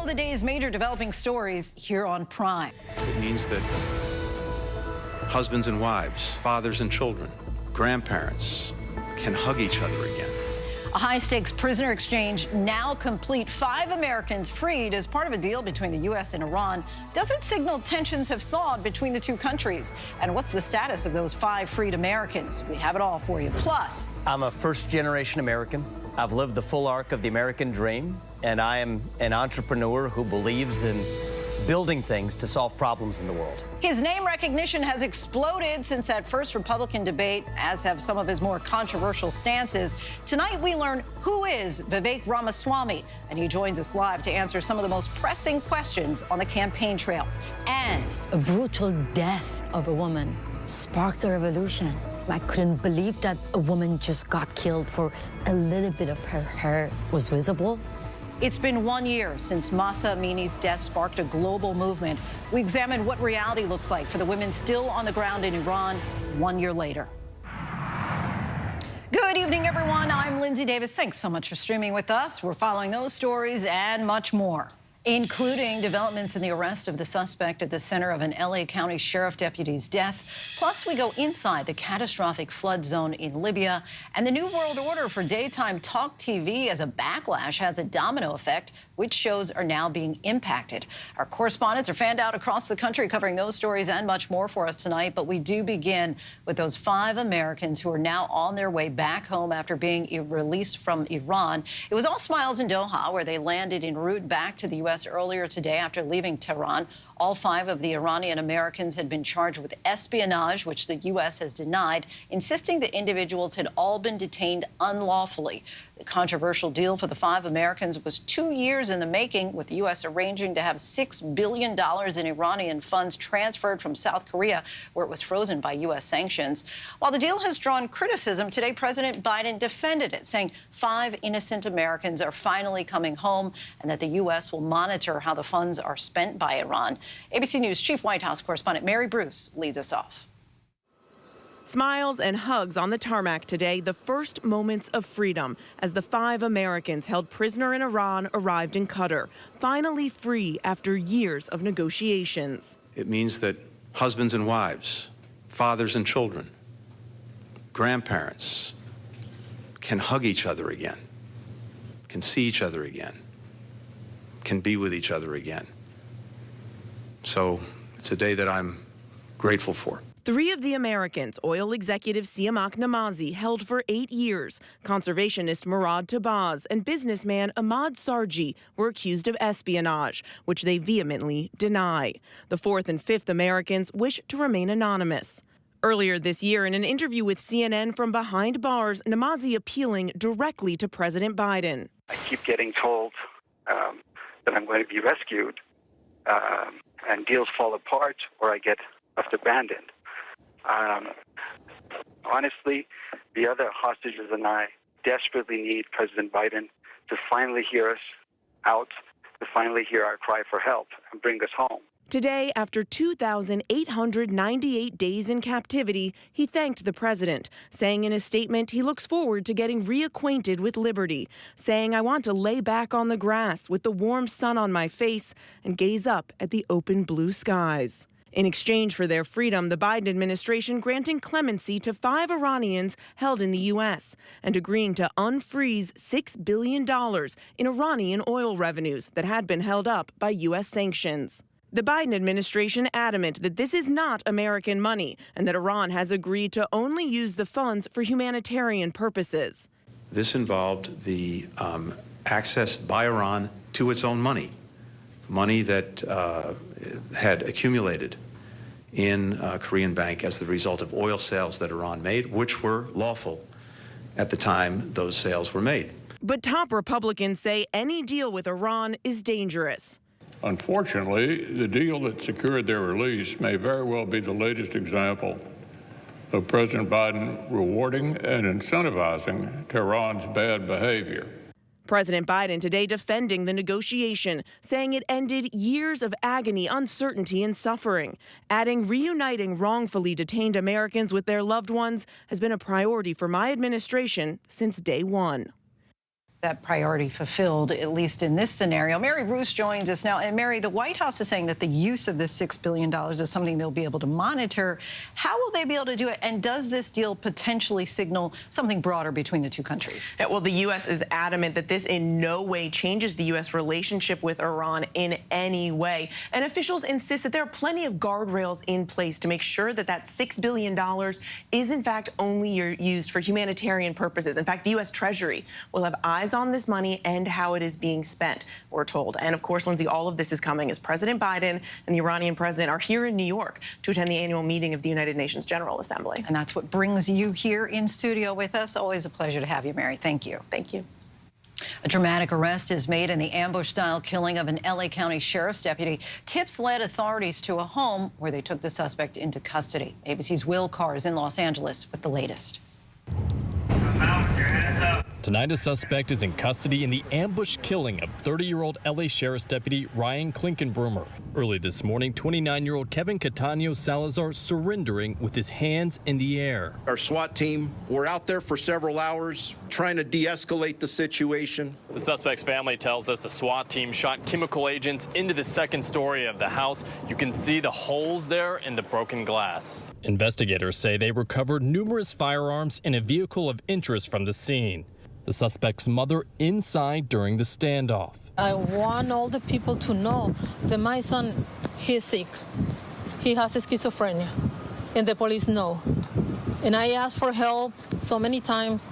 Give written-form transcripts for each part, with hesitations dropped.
the day's major developing stories here on Prime. It means that husbands and wives, fathers and children, grandparents can hug each other again. A high-stakes prisoner exchange now complete. 5 Americans freed as part of a deal between the U.S. and Iran. Does it signal tensions have thawed between the two countries? And what's the status of those 5 freed Americans? We have it all for you. Plus, I'm a first-generation American. I've lived the full arc of the American dream, and I am an entrepreneur who believes in building things to solve problems in the world. his name recognition has exploded since that first Republican debate, as have some of his more controversial stances. Tonight, we learn who is Vivek Ramaswamy, and he joins us live to answer some of the most pressing questions on the campaign trail. And a brutal death of a woman sparked a revolution. I couldn't believe that a woman just got killed for a little bit of her hair was visible. it's been 1 year since Mahsa Amini's death sparked a global movement. We examined what reality looks like for the women still on the ground in Iran 1 year later. Good evening, everyone. I'm Lindsay Davis. Thanks so much for streaming with us. We're following those stories and much more, including developments in the arrest of the suspect at the center of an L.A. County Sheriff deputy's death. Plus, we go inside the catastrophic flood zone in Libya and the new world order for daytime talk TV as a backlash has a domino effect. Which shows are now being impacted? Our correspondents are fanned out across the country covering those stories and much more for us tonight. But we do begin with those 5 Americans who are now on their way back home after being released from Iran. It was all smiles in Doha, where they landed en route back to the U.S. earlier today after leaving Tehran. All 5 of the Iranian Americans had been charged with espionage, which the U.S. has denied, insisting the individuals had all been detained unlawfully. The controversial deal for the 5 Americans was 2 years in the making, with the U.S. arranging to have $6 billion in Iranian funds transferred from South Korea, where it was frozen by U.S. sanctions. While the deal has drawn criticism, today President Biden defended it, saying 5 innocent Americans are finally coming home and that the U.S. will monitor how the funds are spent by Iran. ABC News Chief White House correspondent Mary Bruce leads us off. Smiles and hugs on the tarmac today, the first moments of freedom as the 5 Americans held prisoner in Iran arrived in Qatar, finally free after years of negotiations. It means that husbands and wives, fathers and children, grandparents can hug each other again, can see each other again, can be with each other again. So it's a day that I'm grateful for. 3 of the Americans, oil executive Siamak Namazi, held for 8 years. Conservationist Murad Tabaz and businessman Ahmad Sarji were accused of espionage, which they vehemently deny. The 4th and 5th Americans wish to remain anonymous. Earlier this year, in an interview with CNN from behind bars, Namazi appealing directly to President Biden. I keep getting told that I'm going to be rescued, and deals fall apart or I get left abandoned. Honestly, the other hostages and I desperately need President Biden to finally hear us out, to finally hear our cry for help and bring us home. Today, after 2,898 days in captivity, he thanked the president, saying in a statement he looks forward to getting reacquainted with liberty, saying, "I want to lay back on the grass with the warm sun on my face and gaze up at the open blue skies." In exchange for their freedom, the Biden administration granting clemency to 5 Iranians held in the U.S. and agreeing to unfreeze $6 billion in Iranian oil revenues that had been held up by U.S. sanctions. The Biden administration adamant that this is not American money and that Iran has agreed to only use the funds for humanitarian purposes. This involved the access by Iran to its own money that had accumulated in Korean Bank as the result of oil sales that Iran made, which were lawful at the time those sales were made. But top Republicans say any deal with Iran is dangerous. Unfortunately, the deal that secured their release may very well be the latest example of President Biden rewarding and incentivizing Tehran's bad behavior. President Biden today defending the negotiation, saying it ended years of agony, uncertainty, and suffering, adding reuniting wrongfully detained Americans with their loved ones has been a priority for my administration since day one. that priority fulfilled, at least in this scenario. Mary Bruce joins us now. And Mary, the White House is saying that the use of this $6 billion is something they'll be able to monitor. How will they be able to do it? And does this deal potentially signal something broader between the two countries? Yeah, well, the U.S. is adamant that this in no way changes the U.S. relationship with Iran in any way. And officials insist that there are plenty of guardrails in place to make sure that that $6 billion is, in fact, only used for humanitarian purposes. In fact, the U.S. Treasury will have eyes on this money and how it is being spent, we're told. And of course, Lindsay, all of this is coming as President Biden and the Iranian president are here in New York to attend the annual meeting of the United Nations General Assembly. And that's what brings you here in studio with us. Always a pleasure to have you, Mary. Thank you. Thank you. A dramatic arrest is made in the ambush-style killing of an L.A. County Sheriff's deputy. Tips led authorities to a home where they took the suspect into custody. ABC's Will Carr is in Los Angeles with the latest. Tonight, a suspect is in custody in the ambush killing of 30-year-old L.A. Sheriff's Deputy Ryan Klinkenbrummer. Early this morning, 29-year-old Kevin Catano Salazar surrendering with his hands in the air. Our SWAT team were out there for several hours trying to de-escalate the situation. The suspect's family tells us the SWAT team shot chemical agents into the second story of the house. You can see the holes there in the broken glass. Investigators say they recovered numerous firearms and a vehicle of interest from the scene. The suspect's mother inside during the standoff. I want all the people to know that my son, he's sick. He has schizophrenia, and the police know. And I asked for help so many times,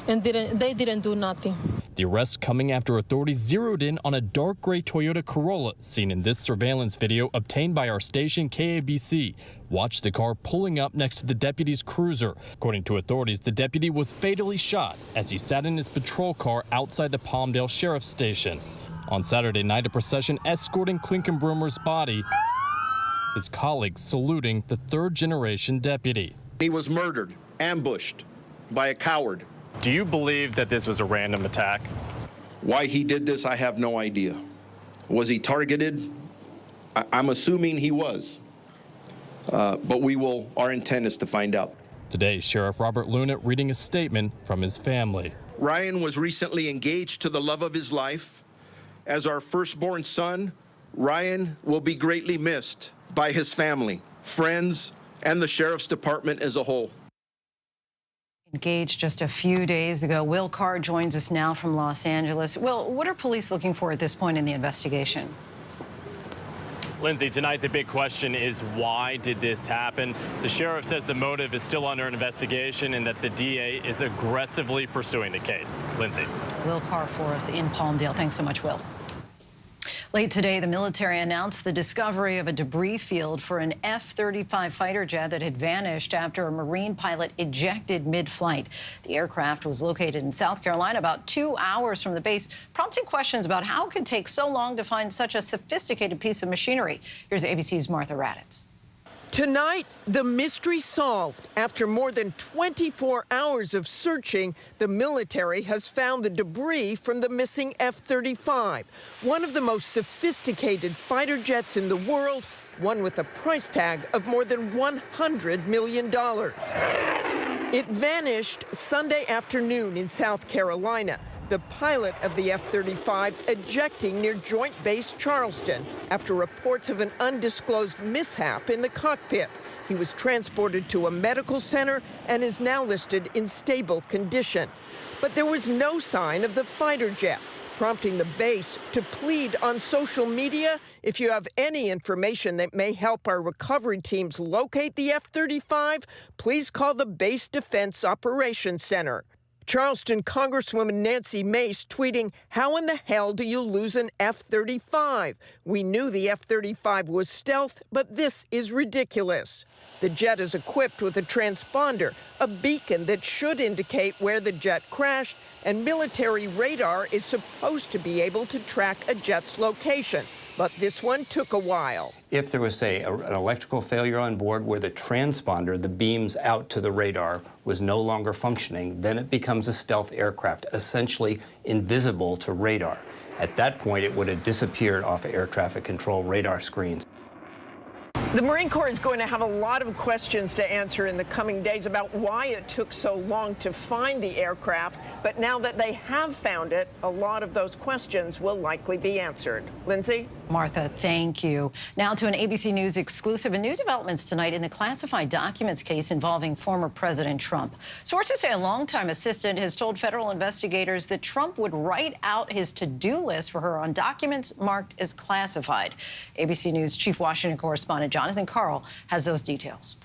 and they didn't do nothing. The arrest coming after authorities zeroed in on a dark gray Toyota Corolla seen in this surveillance video obtained by our station KABC. Watch the car pulling up next to the deputy's cruiser. According to authorities, the deputy was fatally shot as he sat in his patrol car outside the Palmdale Sheriff's Station. On Saturday night, a procession escorting Klinkenbrummer's body, his colleagues saluting the third-generation deputy. He was murdered, ambushed by a coward. Do you believe that this was a random attack? Why he did this, I have no idea. Was he targeted? I'm assuming he was. But our intent is to find out. Today, Sheriff Robert Luna reading a statement from his family. Ryan was recently engaged to the love of his life. As our firstborn son, Ryan will be greatly missed by his family, friends, and the Sheriff's Department as a whole. Engaged just a few days ago. Will Carr joins us now from Los Angeles. Will, what are police looking for at this point in the investigation? Lindsay, tonight the big question is why did this happen? The sheriff says the motive is still under investigation and that the DA is aggressively pursuing the case. Lindsay. Will Carr for us in Palmdale. Thanks so much, Will. Late today, the military announced the discovery of a debris field for an F-35 fighter jet that had vanished after a Marine pilot ejected mid-flight. The aircraft was located in South Carolina about 2 hours from the base, prompting questions about how it could take so long to find such a sophisticated piece of machinery. Here's ABC's Martha Raddatz. Tonight, the mystery solved. After more than 24 hours of searching, the military has found the debris from the missing F-35, one of the most sophisticated fighter jets in the world, one with a price tag of more than $100 million. It vanished Sunday afternoon in South Carolina. The pilot of the F-35 ejecting near Joint Base Charleston after reports of an undisclosed mishap in the cockpit. He was transported to a medical center and is now listed in stable condition. But there was no sign of the fighter jet, prompting the base to plead on social media. If you have any information that may help our recovery teams locate the F-35, please call the Base Defense Operations Center. Charleston Congresswoman Nancy Mace tweeting, "How in the hell do you lose an F-35? We knew the F-35 was stealth, but this is ridiculous." The jet is equipped with a transponder, a beacon that should indicate where the jet crashed, and military radar is supposed to be able to track a jet's location. But this one took a while. If there was, say, an electrical failure on board where the transponder, the beams out to the radar, was no longer functioning, then it becomes a stealth aircraft, essentially invisible to radar. At that point, it would have disappeared off air traffic control radar screens. The Marine Corps is going to have a lot of questions to answer in the coming days about why it took so long to find the aircraft. But now that they have found it, a lot of those questions will likely be answered. Lindsay? Martha, thank you. Now to an ABC News exclusive and new developments tonight in the classified documents case involving former President Trump. Sources say a longtime assistant has told federal investigators that Trump would write out his to-do list for her on documents marked as classified. ABC News chief Washington correspondent Jonathan Karl has those details.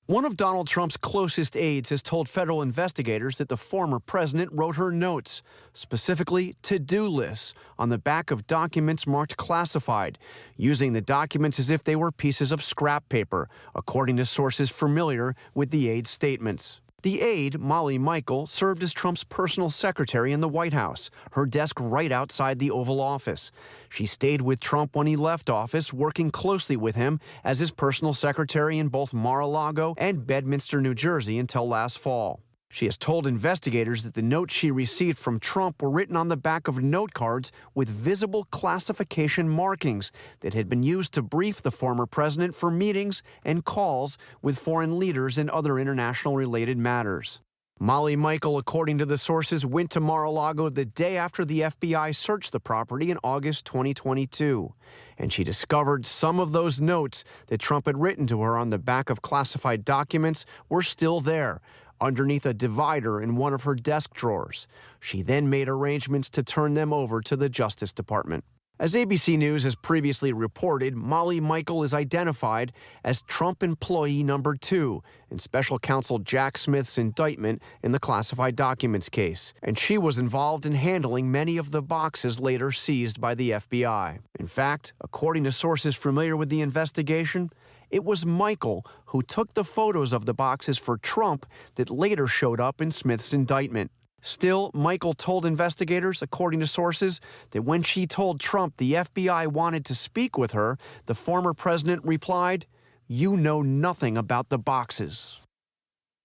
One of Donald Trump's closest aides has told federal investigators that the former president wrote her notes, specifically to-do lists, on the back of documents marked classified, using the documents as if they were pieces of scrap paper, according to sources familiar with the aide's statements. The aide, Molly Michael, served as Trump's personal secretary in the White House, her desk right outside the Oval Office. She stayed with Trump when he left office, working closely with him as his personal secretary in both Mar-a-Lago and Bedminster, New Jersey until last fall. She has told investigators that the notes she received from Trump were written on the back of note cards with visible classification markings that had been used to brief the former president for meetings and calls with foreign leaders and other international-related matters. Molly Michael, according to the sources, went to Mar-a-Lago the day after the FBI searched the property in August 2022, and she discovered some of those notes that Trump had written to her on the back of classified documents were still there, underneath a divider in one of her desk drawers. She then made arrangements to turn them over to the Justice Department. As ABC News has previously reported, Molly Michael is identified as Trump employee number 2 in Special Counsel Jack Smith's indictment in the classified documents case, and she was involved in handling many of the boxes later seized by the FBI. In fact, according to sources familiar with the investigation, it was Michael who took the photos of the boxes for Trump that later showed up in Smith's indictment. Still, Michael told investigators, according to sources, that when she told Trump the FBI wanted to speak with her, the former president replied, "You know nothing about the boxes."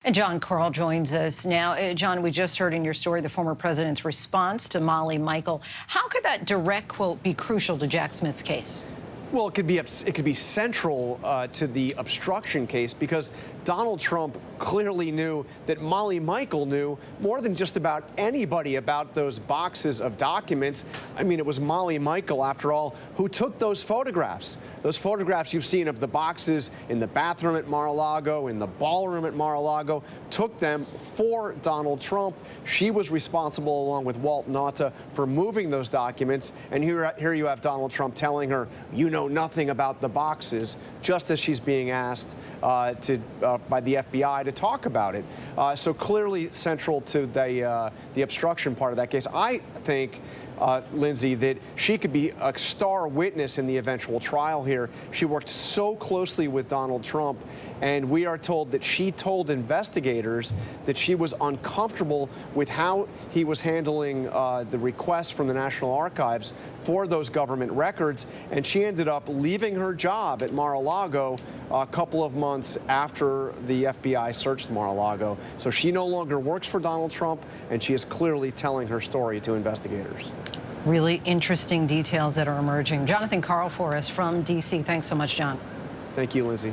And John Karl joins us now. John, we just heard in your story the former president's response to Molly Michael. How could that direct quote be crucial to Jack Smith's case? Well, it could be central to the obstruction case because Donald Trump clearly knew that Molly Michael knew more than just about anybody about those boxes of documents. I mean, it was Molly Michael, after all, who took those photographs. Those photographs you've seen of the boxes in the bathroom at Mar-a-Lago, in the ballroom at Mar-a-Lago, took them for Donald Trump. She was responsible, along with Walt Nauta, for moving those documents. And here you have Donald Trump telling her, "You know nothing about the boxes," just as she's being asked by the FBI to talk about it. So clearly central to the obstruction part of that case. I think, Lindsay, that she could be a star witness in the eventual trial here. She worked so closely with Donald Trump, and we are told that she told investigators that she was uncomfortable with how he was handling the requests from the National Archives for those government records, and she ended up leaving her job at Mar-a-Lago a couple of months after the FBI searched Mar-a-Lago. So she no longer works for Donald Trump, and she is clearly telling her story to investigators. Really interesting details that are emerging. Jonathan Karl for us from D.C. Thanks so much, John. Thank you, Lindsay.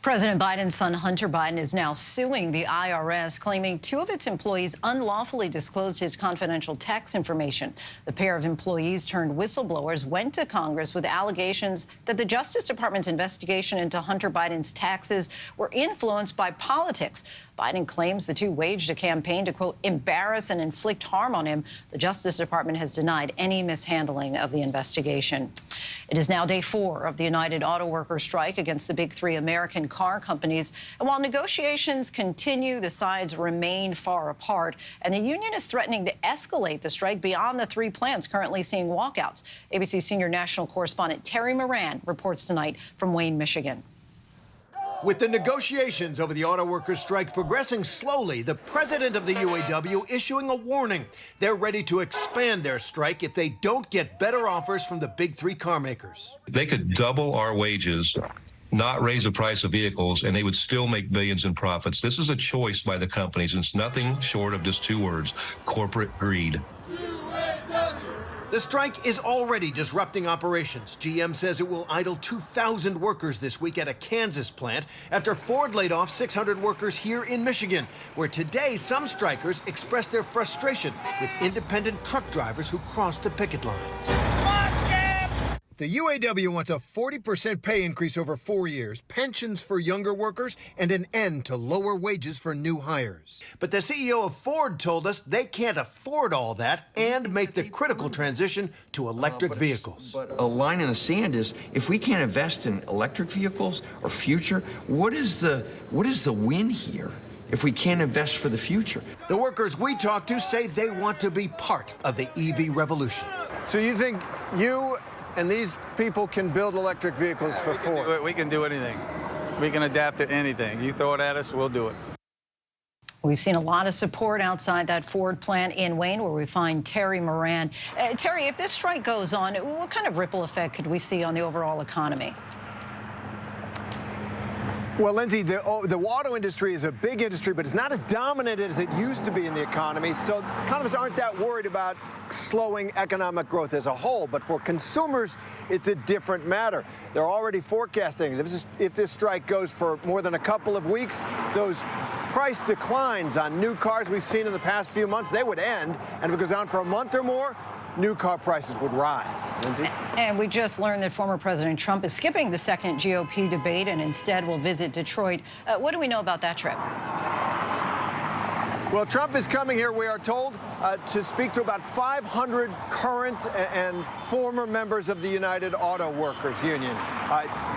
President Biden's son, Hunter Biden, is now suing the IRS, claiming 2 of its employees unlawfully disclosed his confidential tax information. The pair of employees turned whistleblowers went to Congress with allegations that the Justice Department's investigation into Hunter Biden's taxes were influenced by politics. Biden claims the 2 waged a campaign to, quote, embarrass and inflict harm on him. The Justice Department has denied any mishandling of the investigation. It is now day 4 of the United Auto Workers strike against the big 3 American car companies. And while negotiations continue, the sides remain far apart. And the union is threatening to escalate the strike beyond the 3 plants currently seeing walkouts. ABC senior national correspondent Terry Moran reports tonight from Wayne, Michigan. With the negotiations over the auto workers' strike progressing slowly, the president of the UAW issuing a warning. They're ready to expand their strike if they don't get better offers from the big 3 car makers. They could double our wages, not raise the price of vehicles, and they would still make billions in profits. This is a choice by the companies, and it's nothing short of just 2 words: corporate greed. The strike is already disrupting operations. GM says it will idle 2,000 workers this week at a Kansas plant after Ford laid off 600 workers here in Michigan, where today some strikers expressed their frustration with independent truck drivers who crossed the picket line. The UAW wants a 40% pay increase over 4 years, pensions for younger workers, and an end to lower wages for new hires. But the CEO of Ford told us they can't afford all that and make the critical transition to electric vehicles. But a line in the sand is, if we can't invest in electric vehicles or future, what is the win here if we can't invest for the future? The workers we talked to say they want to be part of the EV revolution. So you think you and these people can build electric vehicles for Ford? We can do anything. We can adapt to anything. You throw it at us, we'll do it. We've seen a lot of support outside that Ford plant in Wayne, where we find Terry Moran. Terry, if this strike goes on, what kind of ripple effect could we see on the overall economy? Well, Lindsay, the auto industry is a big industry, but it's not as dominant as it used to be in the economy. So economists aren't that worried about slowing economic growth as a whole. But for consumers, it's a different matter. They're already forecasting if this strike goes for more than a couple of weeks, those price declines on new cars we've seen in the past few months, they would end. And if it goes on for a month or more, new car prices would rise. Lindsay? And we just learned that former President Trump is skipping the second GOP debate and instead will visit Detroit. What do we know about that trip? Well, Trump is coming here, we are told, to speak to about 500 current and former members of the United Auto Workers Union,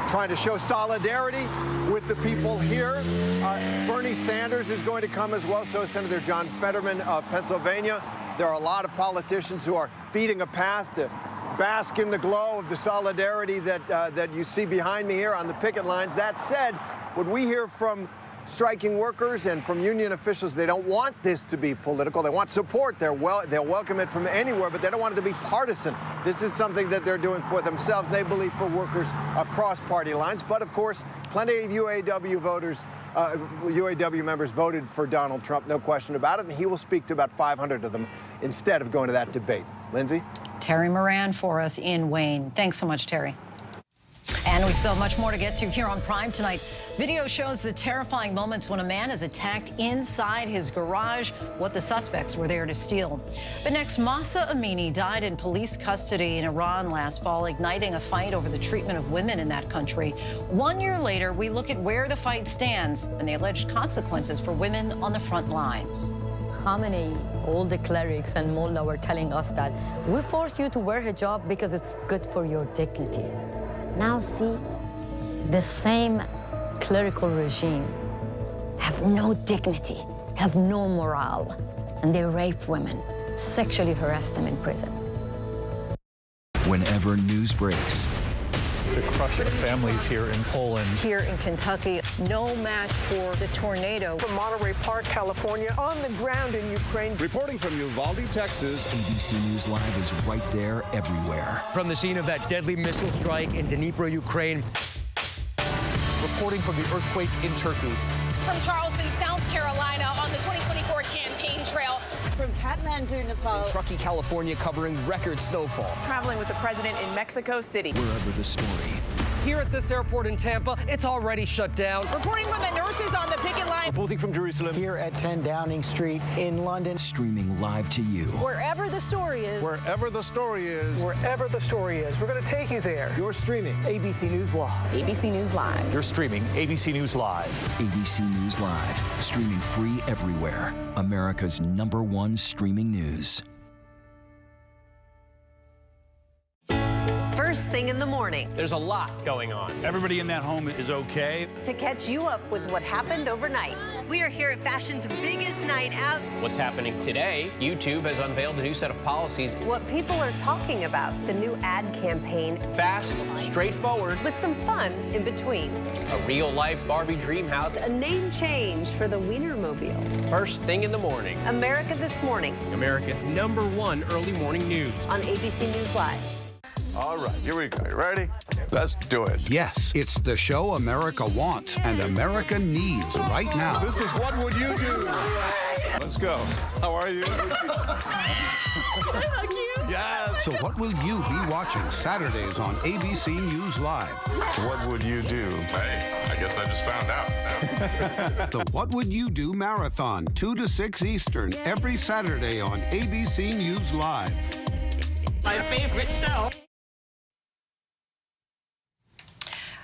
trying to show solidarity with the people here. Bernie Sanders is going to come as well, so is Senator John Fetterman of Pennsylvania. There are a lot of politicians who are beating a path to bask in the glow of the solidarity that you see behind me here on the picket lines. That said, what we hear from striking workers and from union officials, they don't want this to be political. They want support. They'll welcome it from anywhere, but they don't want it to be partisan. This is something that they're doing for themselves. They believe for workers across party lines. But of course, plenty of UAW members voted for Donald Trump, no question about it, and he will speak to about 500 of them instead of going to that debate. Lindsay? Terry Moran for us in Wayne. Thanks so much, Terry. And we still have much more to get to here on Prime tonight. Video shows the terrifying moments when a man is attacked inside his garage, what the suspects were there to steal. But next, Mahsa Amini died in police custody in Iran last fall, igniting a fight over the treatment of women in that country. 1 year later, we look at where the fight stands and the alleged consequences for women on the front lines. Khamenei, all the clerics and mullah were telling us that we force you to wear hijab because it's good for your dignity. Now see, the same clerical regime have no dignity, have no morale, and they rape women, sexually harass them in prison. Whenever news breaks, the crush of families here in Poland. Here in Kentucky, no match for the tornado. From Monterey Park, California, on the ground in Ukraine. Reporting from Uvalde, Texas. ABC News Live is right there everywhere. From the scene of that deadly missile strike in Dnipro, Ukraine. Reporting from the earthquake in Turkey. From Charleston, South Carolina, on the 2024 campaign trail. From Kathmandu, Nepal. Truckee, California, covering record snowfall. Traveling with the president in Mexico City. Wherever the story. Here at this airport in Tampa, it's already shut down. Reporting from the nurses on the picket line. Reporting from Jerusalem. Here at 10 Downing Street in London. Streaming live to you. Wherever the story is. Wherever the story is. Wherever the story is. We're going to take you there. You're streaming ABC News Live. ABC News Live. You're streaming ABC News Live. ABC News Live. Streaming free everywhere. America's #1 streaming news. First thing in the morning. There's a lot going on. Everybody in that home is okay. To catch you up with what happened overnight. We are here at fashion's biggest night out. What's happening today? YouTube has unveiled a new set of policies. What people are talking about. The new ad campaign. Fast, straightforward. With some fun in between. A real-life Barbie dream house. A name change for the Wienermobile. First thing in the morning. America This Morning. America's #1 early morning news. On ABC News Live. All right, here we go. You ready? Let's do it. Yes, it's the show America wants and America needs right now. This is What Would You Do? Let's go. How are you? Yes. So what will you be watching Saturdays on ABC News Live? What would you do? Hey, I guess I just found out. The What Would You Do Marathon, 2 to 6 Eastern, every Saturday on ABC News Live. My favorite show.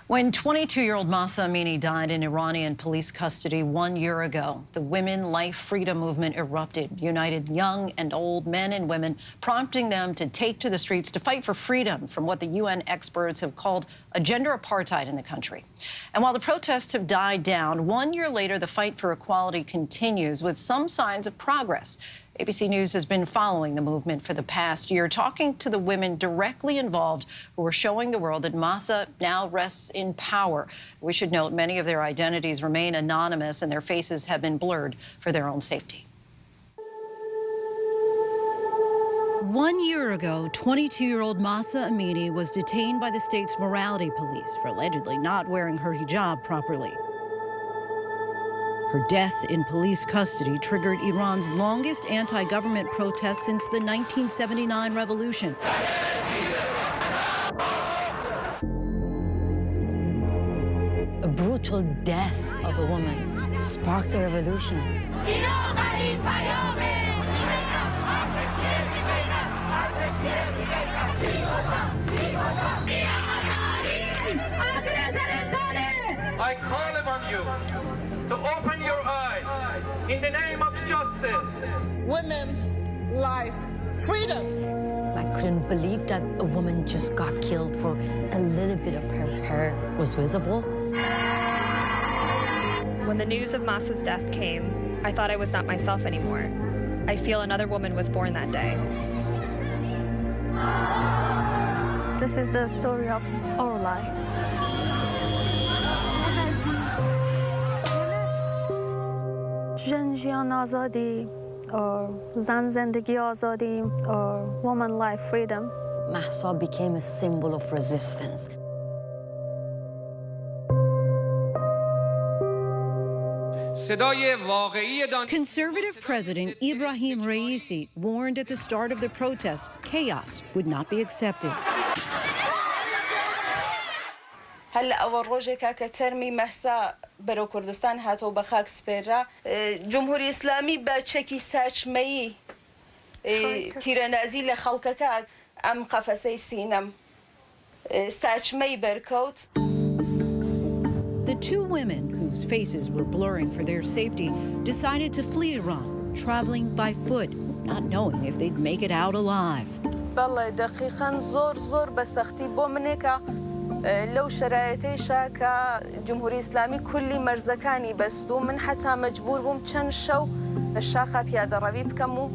When 22-year-old Mahsa Amini died in Iranian police custody 1 year ago, the Women Life Freedom movement erupted, united young and old men and women, prompting them to take to the streets to fight for freedom from what the UN experts have called a gender apartheid in the country. And while the protests have died down, 1 year later, the fight for equality continues with some signs of progress. ABC News has been following the movement for the past year, talking to the women directly involved who are showing the world that Mahsa now rests in power. We should note many of their identities remain anonymous and their faces have been blurred for their own safety. 1 year ago, 22-year-old Mahsa Amini was detained by the state's morality police for allegedly not wearing her hijab properly. Her death in police custody triggered Iran's longest anti-government protest since the 1979 revolution. A brutal death of a woman sparked a revolution. I call upon you to open your eyes in the name of justice. Women, life, freedom. I couldn't believe that a woman just got killed for a little bit of her hair was visible. When the news of Mahsa's death came, I thought I was not myself anymore. I feel another woman was born that day. This is the story of our life. زن جیان آزادی or زن زندگی آزادی or woman life freedom. Mahsa became a symbol of resistance. Conservative President Ibrahim Raisi warned at the start of the protests chaos would not be accepted. هلا اول روزه که ترمی محسا برو کردستان هاتو بخاک سپیرا جمهوری اسلامی با چکی ساچمه‌ای تیرنازی لخلقك ام قفسي سینم ساچمه‌ای برکوت. The two women, whose faces were blurring for their safety, decided to flee Iran, traveling by foot, not knowing if they'd make it out alive. بالله دقيقاً زور بسختي بومنيكا لو شرایطیشا که جمهوری اسلامی کلی مرزکانی بستو من حتی مجبور بوم چند شو لشاخه پیاده روی بکم و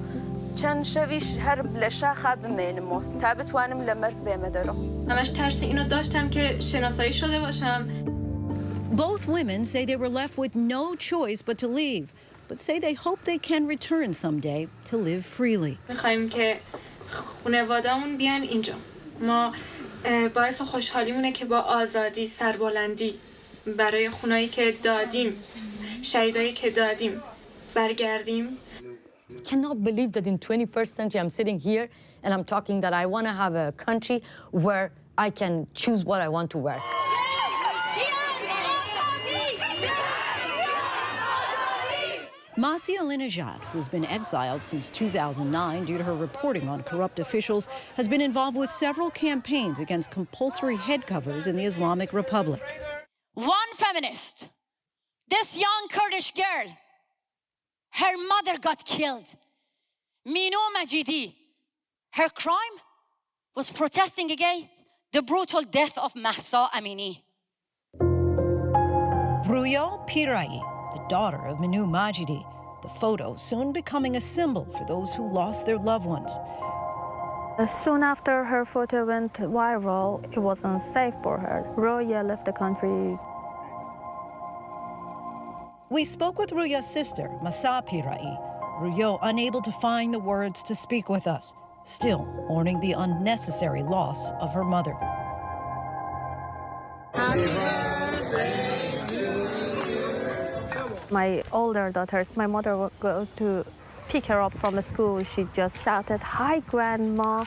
چند شویش هرب لشاخه بمینم و تا بتوانم لمرز بیمدارم. همش ترس اینو داشتم که شناسایی شده باشم. Both women say they were left with no choice but to leave, but say they hope they can return someday to live freely. میخوایم که خانواده‌مون بیان اینجا. ما باعث خوشحالیمونه که با آزادی سربلندی برای خونایی که دادیم شهیدایی که دادیم برگردیم. Cannot believe that in 21st century I'm sitting here and I'm talking that I want to have a country where I can choose what I want to wear. Mahsa Amini, who's been exiled since 2009 due to her reporting on corrupt officials, has been involved with several campaigns against compulsory head covers in the Islamic Republic. One feminist, this young Kurdish girl, her mother got killed. Minu Majidi, her crime was protesting against the brutal death of Mahsa Amini. Ruyo Pirai, the daughter of Minu Majidi, the photo soon becoming a symbol for those who lost their loved ones. Soon after her photo went viral, it wasn't safe for her. Roya left the country. We spoke with Ruya's sister, Mahsa Pirai. Ruyo unable to find the words to speak with us, still mourning the unnecessary loss of her mother. My older daughter, my mother goes to pick her up from the school. She just shouted, "Hi, Grandma.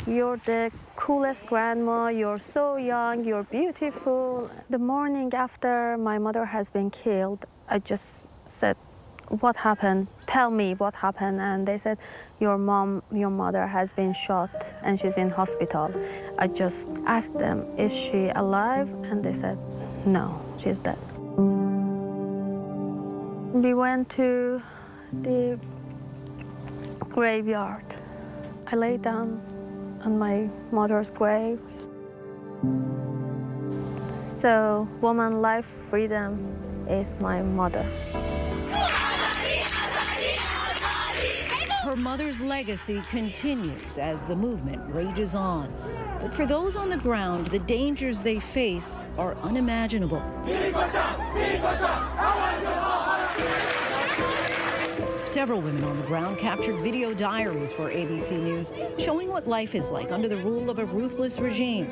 You're the coolest grandma. You're so young. You're beautiful." The morning after my mother has been killed, I just said, "What happened? Tell me what happened." And they said, your mother has been shot and she's in hospital. I just asked them, "Is she alive?" And they said, "No, she's dead." We went to the graveyard. I lay down on my mother's grave. So, woman, life, freedom is my mother. Her mother's legacy continues as the movement rages on. But for those on the ground, the dangers they face are unimaginable. Several women on the ground captured video diaries for ABC News, showing what life is like under the rule of a ruthless regime.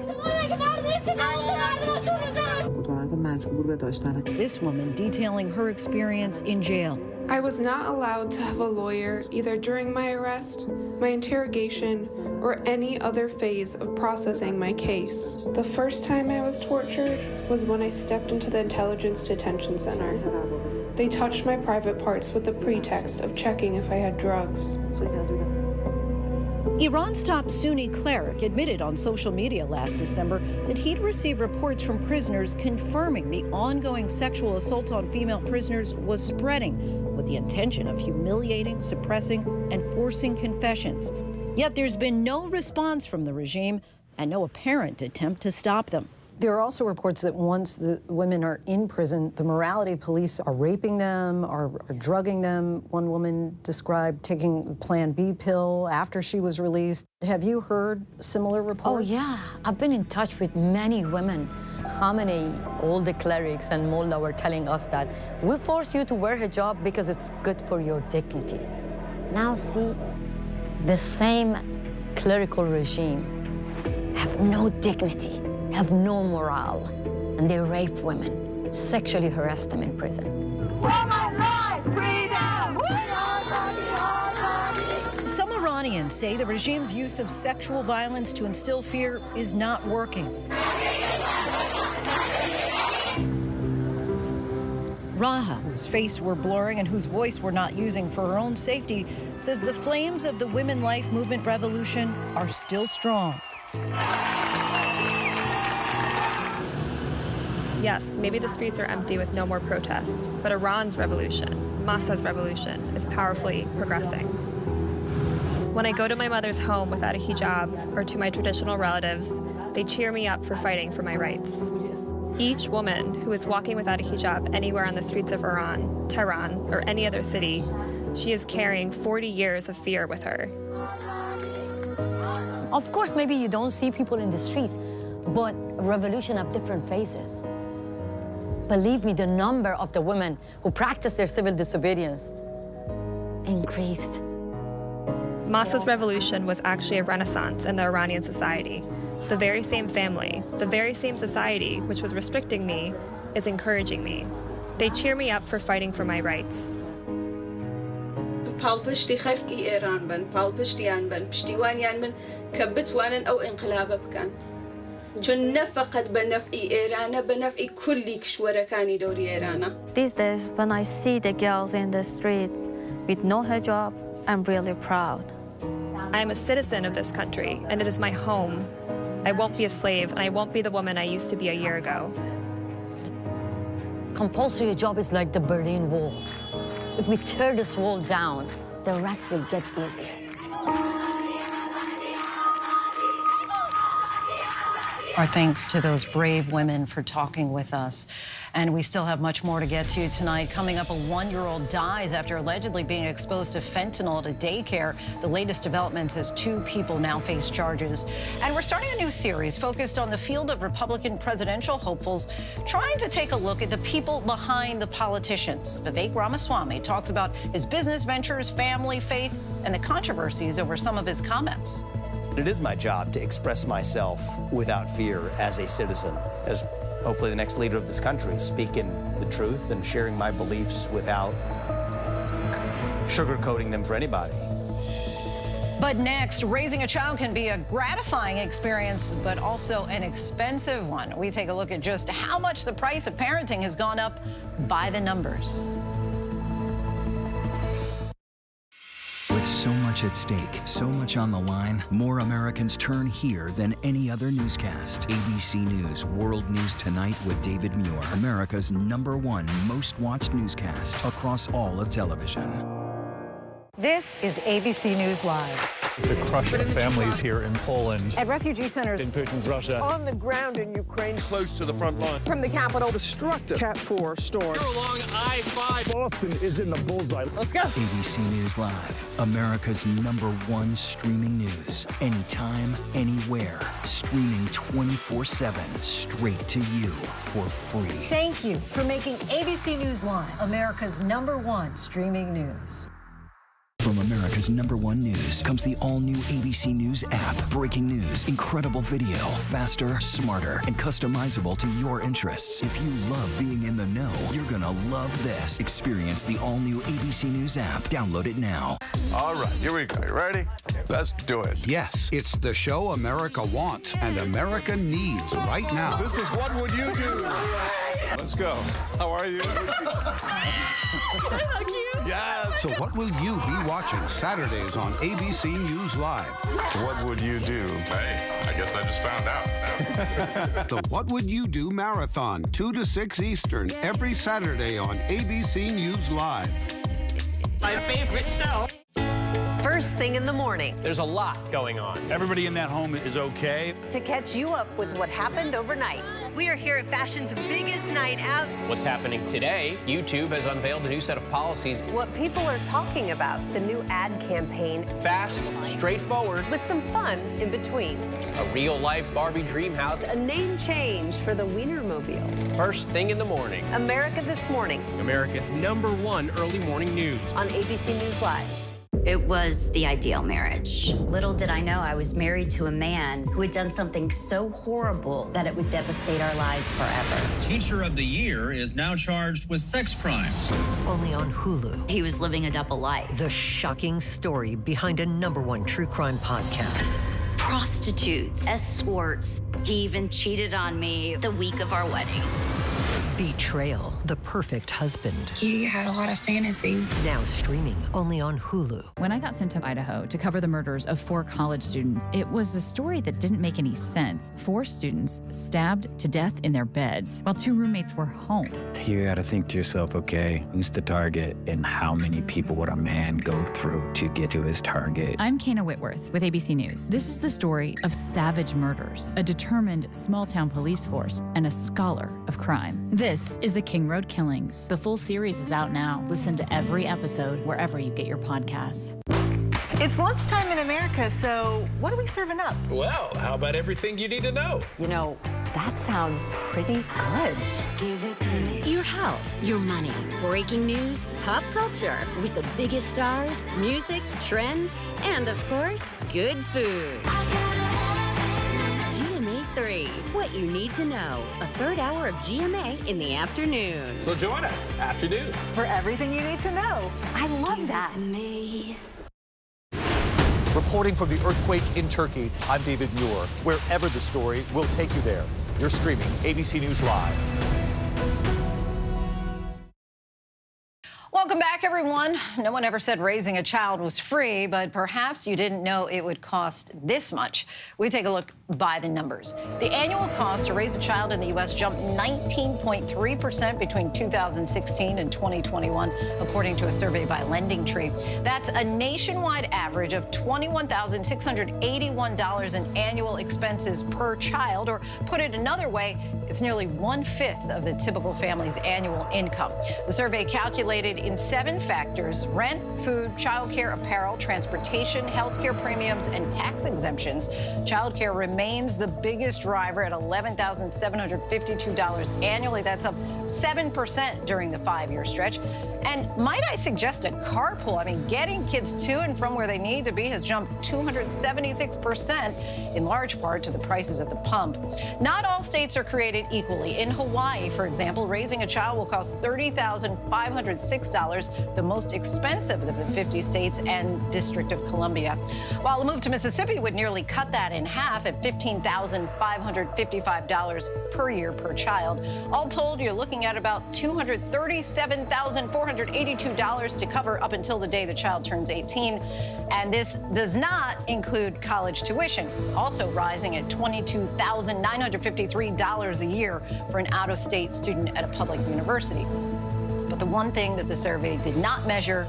This woman detailing her experience in jail. I was not allowed to have a lawyer either during my arrest, my interrogation, or any other phase of processing my case. The first time I was tortured was when I stepped into the intelligence detention center. They touched my private parts with the pretext of checking if I had drugs. Iran's top Sunni cleric admitted on social media last December that he'd received reports from prisoners confirming the ongoing sexual assault on female prisoners was spreading with the intention of humiliating, suppressing, and forcing confessions. Yet there's been no response from the regime and no apparent attempt to stop them. There are also reports that once the women are in prison, the morality police are raping them, are drugging them. One woman described taking the Plan B pill after she was released. Have you heard similar reports? Oh, yeah. I've been in touch with many women. Khamenei, all the clerics and mullah were telling us that we force you to wear hijab because it's good for your dignity. Now see, the same clerical regime have no dignity, have no morale, and they rape women, sexually harass them in prison. Woman, life, freedom! Some Iranians say the regime's use of sexual violence to instill fear is not working. Raha, whose face we're blurring and whose voice we're not using for her own safety, says the flames of the Women Life Movement revolution are still strong. Yes, maybe the streets are empty with no more protests, but Iran's revolution, Mahsa's revolution, is powerfully progressing. When I go to my mother's home without a hijab or to my traditional relatives, they cheer me up for fighting for my rights. Each woman who is walking without a hijab anywhere on the streets of Iran, Tehran, or any other city, she is carrying 40 years of fear with her. Of course, maybe you don't see people in the streets, but revolution have different phases. Believe me, the number of the women who practice their civil disobedience increased. Mahsa's revolution was actually a renaissance in the Iranian society. The very same family, the very same society which was restricting me, is encouraging me. They cheer me up for fighting for my rights. پاڵپشتی خەرکی ئێران بن پاڵپشتیان بن پشتیوانیان من کە بتوانن ئەو ئینقلابە بکەن چون نەفقەت بە نەفعی ئێرانە بە نەفعی کولی کشوەرەکانی دەوری ئێرانە. These days, when I see the girls in the streets with no hijab, I'm really proud. I am a citizen of this country, and it is my home. I won't be a slave, and I won't be the woman I used to be a year ago. Compulsory hijab is like the Berlin Wall. If we tear this wall down, the rest will get easier. Our thanks to those brave women for talking with us. And we still have much more to get to tonight. Coming up, a 1-year-old dies after allegedly being exposed to fentanyl at a daycare. The latest developments as 2 people now face charges. And we're starting a new series focused on the field of Republican presidential hopefuls, trying to take a look at the people behind the politicians. Vivek Ramaswamy talks about his business ventures, family, faith, and the controversies over some of his comments. It is my job to express myself without fear as a citizen, as hopefully the next leader of this country, speaking the truth and sharing my beliefs without sugarcoating them for anybody. But next, raising a child can be a gratifying experience, but also an expensive one. We take a look at just how much the price of parenting has gone up by the numbers. With so much at stake, so much on the line, more Americans turn here than any other newscast. ABC News World News Tonight with David Muir, America's #1 most watched newscast across all of television. This is ABC News Live. The crush of families here in Poland. At refugee centers In Putin's Russia. On the ground in Ukraine. Close to the front line. From the capital, destructive Cat 4 storm. You're along I-5. Boston is in the bullseye. Let's go. ABC News Live, America's #1 streaming news. Anytime, anywhere. Streaming 24/7, straight to you for free. Thank you for making ABC News Live America's #1 streaming news. From America's #1 news comes the all-new ABC News app. Breaking news, incredible video, faster, smarter, and customizable to your interests. If you love being in the know, you're gonna love this. Experience the all-new ABC News app. Download it now. All right, here we go. You ready? Let's do it. Yes, it's the show America wants and America needs right now. This is What Would You Do? Let's go. How are you? Yeah. So what will you be watching Saturdays on ABC News Live? What would you do? Hey, I guess I just found out. The What Would You Do Marathon, 2 to 6 Eastern, every Saturday on ABC News Live. My favorite show. First thing in the morning. There's a lot going on. Everybody in that home is okay. To catch you up with what happened overnight. We are here at fashion's biggest night out. What's happening today? YouTube has unveiled a new set of policies. What people are talking about, the new ad campaign. Fast, straightforward. With some fun in between. A real-life Barbie dream house. A name change for the Wienermobile. First thing in the morning. America This Morning. America's #1 early morning news. On ABC News Live. It was the ideal marriage. Little did I know I was married to a man who had done something so horrible that it would devastate our lives forever. Teacher of the Year is now charged with sex crimes. Only on Hulu. He was living a double life. The shocking story behind a #1 true crime podcast. Prostitutes, escorts. He even cheated on me the week of our wedding. Betrayal, the perfect husband. He had a lot of fantasies. Now streaming only on Hulu. When I got sent to Idaho to cover the murders of 4 college students, it was a story that didn't make any sense. 4 students stabbed to death in their beds while 2 roommates were home. You gotta think to yourself, okay, who's the target and how many people would a man go through to get to his target? I'm Kana Whitworth with ABC News. This is the story of savage murders, a determined small-town police force, and a scholar of crime. This is The King Road Killings. The full series is out now. Listen to every episode wherever you get your podcasts. It's lunchtime in America, so what are we serving up? Well, how about everything you need to know? You know, that sounds pretty good. Give it to me. Your health, your money, breaking news, pop culture, with the biggest stars, music, trends, and of course, good food. GMA 3, what you need to know. A third hour of GMA in the afternoon. So join us, afternoons. For everything you need to know. I love that. Reporting from the earthquake in Turkey, I'm David Muir. Wherever the story, we'll take you there. You're streaming ABC News Live. Welcome back, everyone. No one ever said raising a child was free, but perhaps you didn't know it would cost this much. We take a look by the numbers. The annual cost to raise a child in the U.S. jumped 19.3% between 2016 and 2021, according to a survey by LendingTree. That's a nationwide average of $21,681 in annual expenses per child, or put it another way, it's nearly 1/5 of the typical family's annual income. The survey calculated in 7 7 factors: rent, food, childcare, apparel, transportation, healthcare premiums, and tax exemptions. Childcare remains the biggest driver at $11,752 annually. That's up 7% during the 5-year stretch. And might I suggest a carpool? I mean, getting kids to and from where they need to be has jumped 276%, in large part to the prices at the pump. Not all states are created equally. In Hawaii, for example, raising a child will cost $30,506, the most expensive of the 50 states and District of Columbia. While a move to Mississippi would nearly cut that in half at $15,555 per year per child. All told, you're looking at about $237,482 to cover up until the day the child turns 18. And this does not include college tuition, also rising at $22,953 a year for an out-of-state student at a public university. But the one thing that the survey did not measure,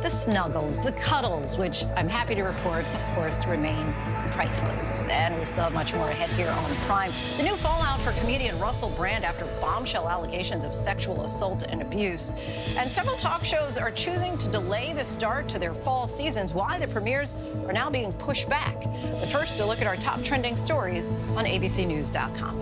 the snuggles, the cuddles, which I'm happy to report, of course, remain priceless. And we still have much more ahead here on Prime. The new fallout for comedian Russell Brand after bombshell allegations of sexual assault and abuse. And several talk shows are choosing to delay the start to their fall seasons. Why? The premieres are now being pushed back. But first, a look at our top trending stories on abcnews.com.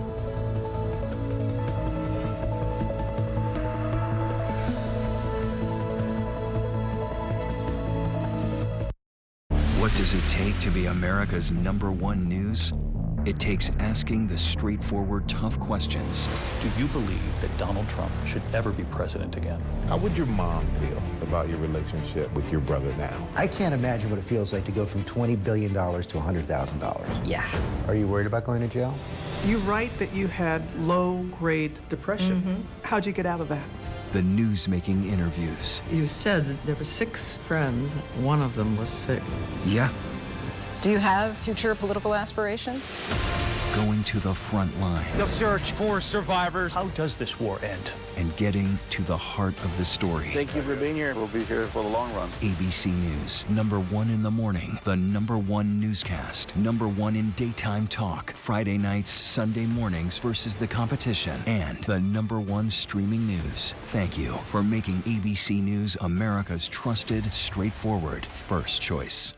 What does it take to be America's #1 news? It takes asking the straightforward, tough questions. Do you believe that Donald Trump should ever be president again? How would your mom feel about your relationship with your brother now? I can't imagine what it feels like to go from $20 billion to $100,000. Yeah. Are you worried about going to jail? You write that you had low-grade depression. How'd you get out of that? The news-making interviews. You said that there were 6 friends. One of them was sick. Yeah. Do you have future political aspirations? Going to the front line. The search for survivors. How does this war end? And getting to the heart of the story. Thank you for being here. We'll be here for the long run. ABC News, #1 in the morning, the #1 newscast, #1 in daytime talk, Friday nights, Sunday mornings versus the competition, and the #1 streaming news. Thank you for making ABC News America's trusted, straightforward first choice.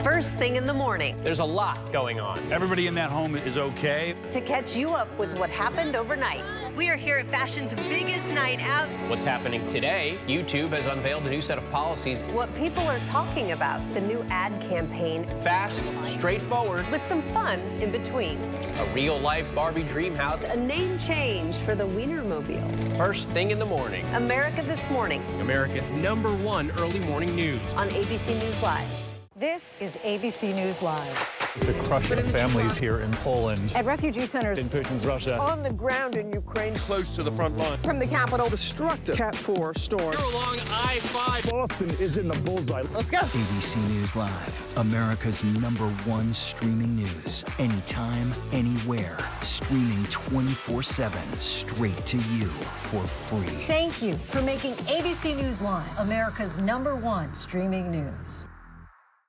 First thing in the morning. There's a lot going on. Everybody in that home is okay. To catch you up with what happened overnight. We are here at fashion's biggest night out. What's happening today? YouTube has unveiled a new set of policies. What people are talking about, the new ad campaign. Fast, straightforward. With some fun in between. A real-life Barbie dream house. A name change for the Wienermobile. First thing in the morning. America This Morning. America's #1 early morning news. On ABC News Live. This is ABC News Live. The crush of families here in Poland. At refugee centers In Putin's Russia. On the ground in Ukraine. Close to the front line. From the capital, destructive Cat 4 storm. You're along I-5. Boston is in the bullseye. Let's go. ABC News Live, America's #1 streaming news. Anytime, anywhere. Streaming 24/7, straight to you for free. Thank you for making ABC News Live America's #1 streaming news.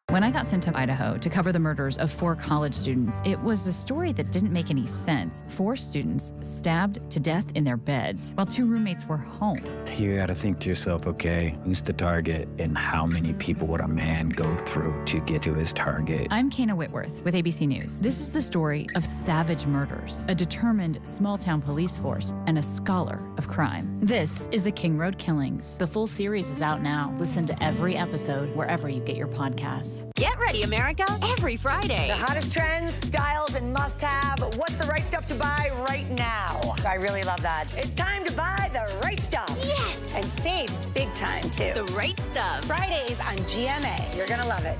When I got sent to Idaho to cover the murders of 4 college students, it was a story that didn't make any sense. 4 students stabbed to death in their beds while 2 roommates were home. You gotta think to yourself, okay, who's the target and how many people would a man go through to get to his target? I'm Kana Whitworth with ABC News. This is the story of savage murders, a determined small-town police force, and a scholar of crime. This is the King Road Killings. The full series is out now. Listen to every episode wherever you get your podcasts. Get ready, America. Every Friday. The hottest trends, styles, and must-have. What's the right stuff to buy right now? I really love that. It's time to buy the right stuff. Yes. And save big time, too. The right stuff. Fridays on GMA. You're going to love it.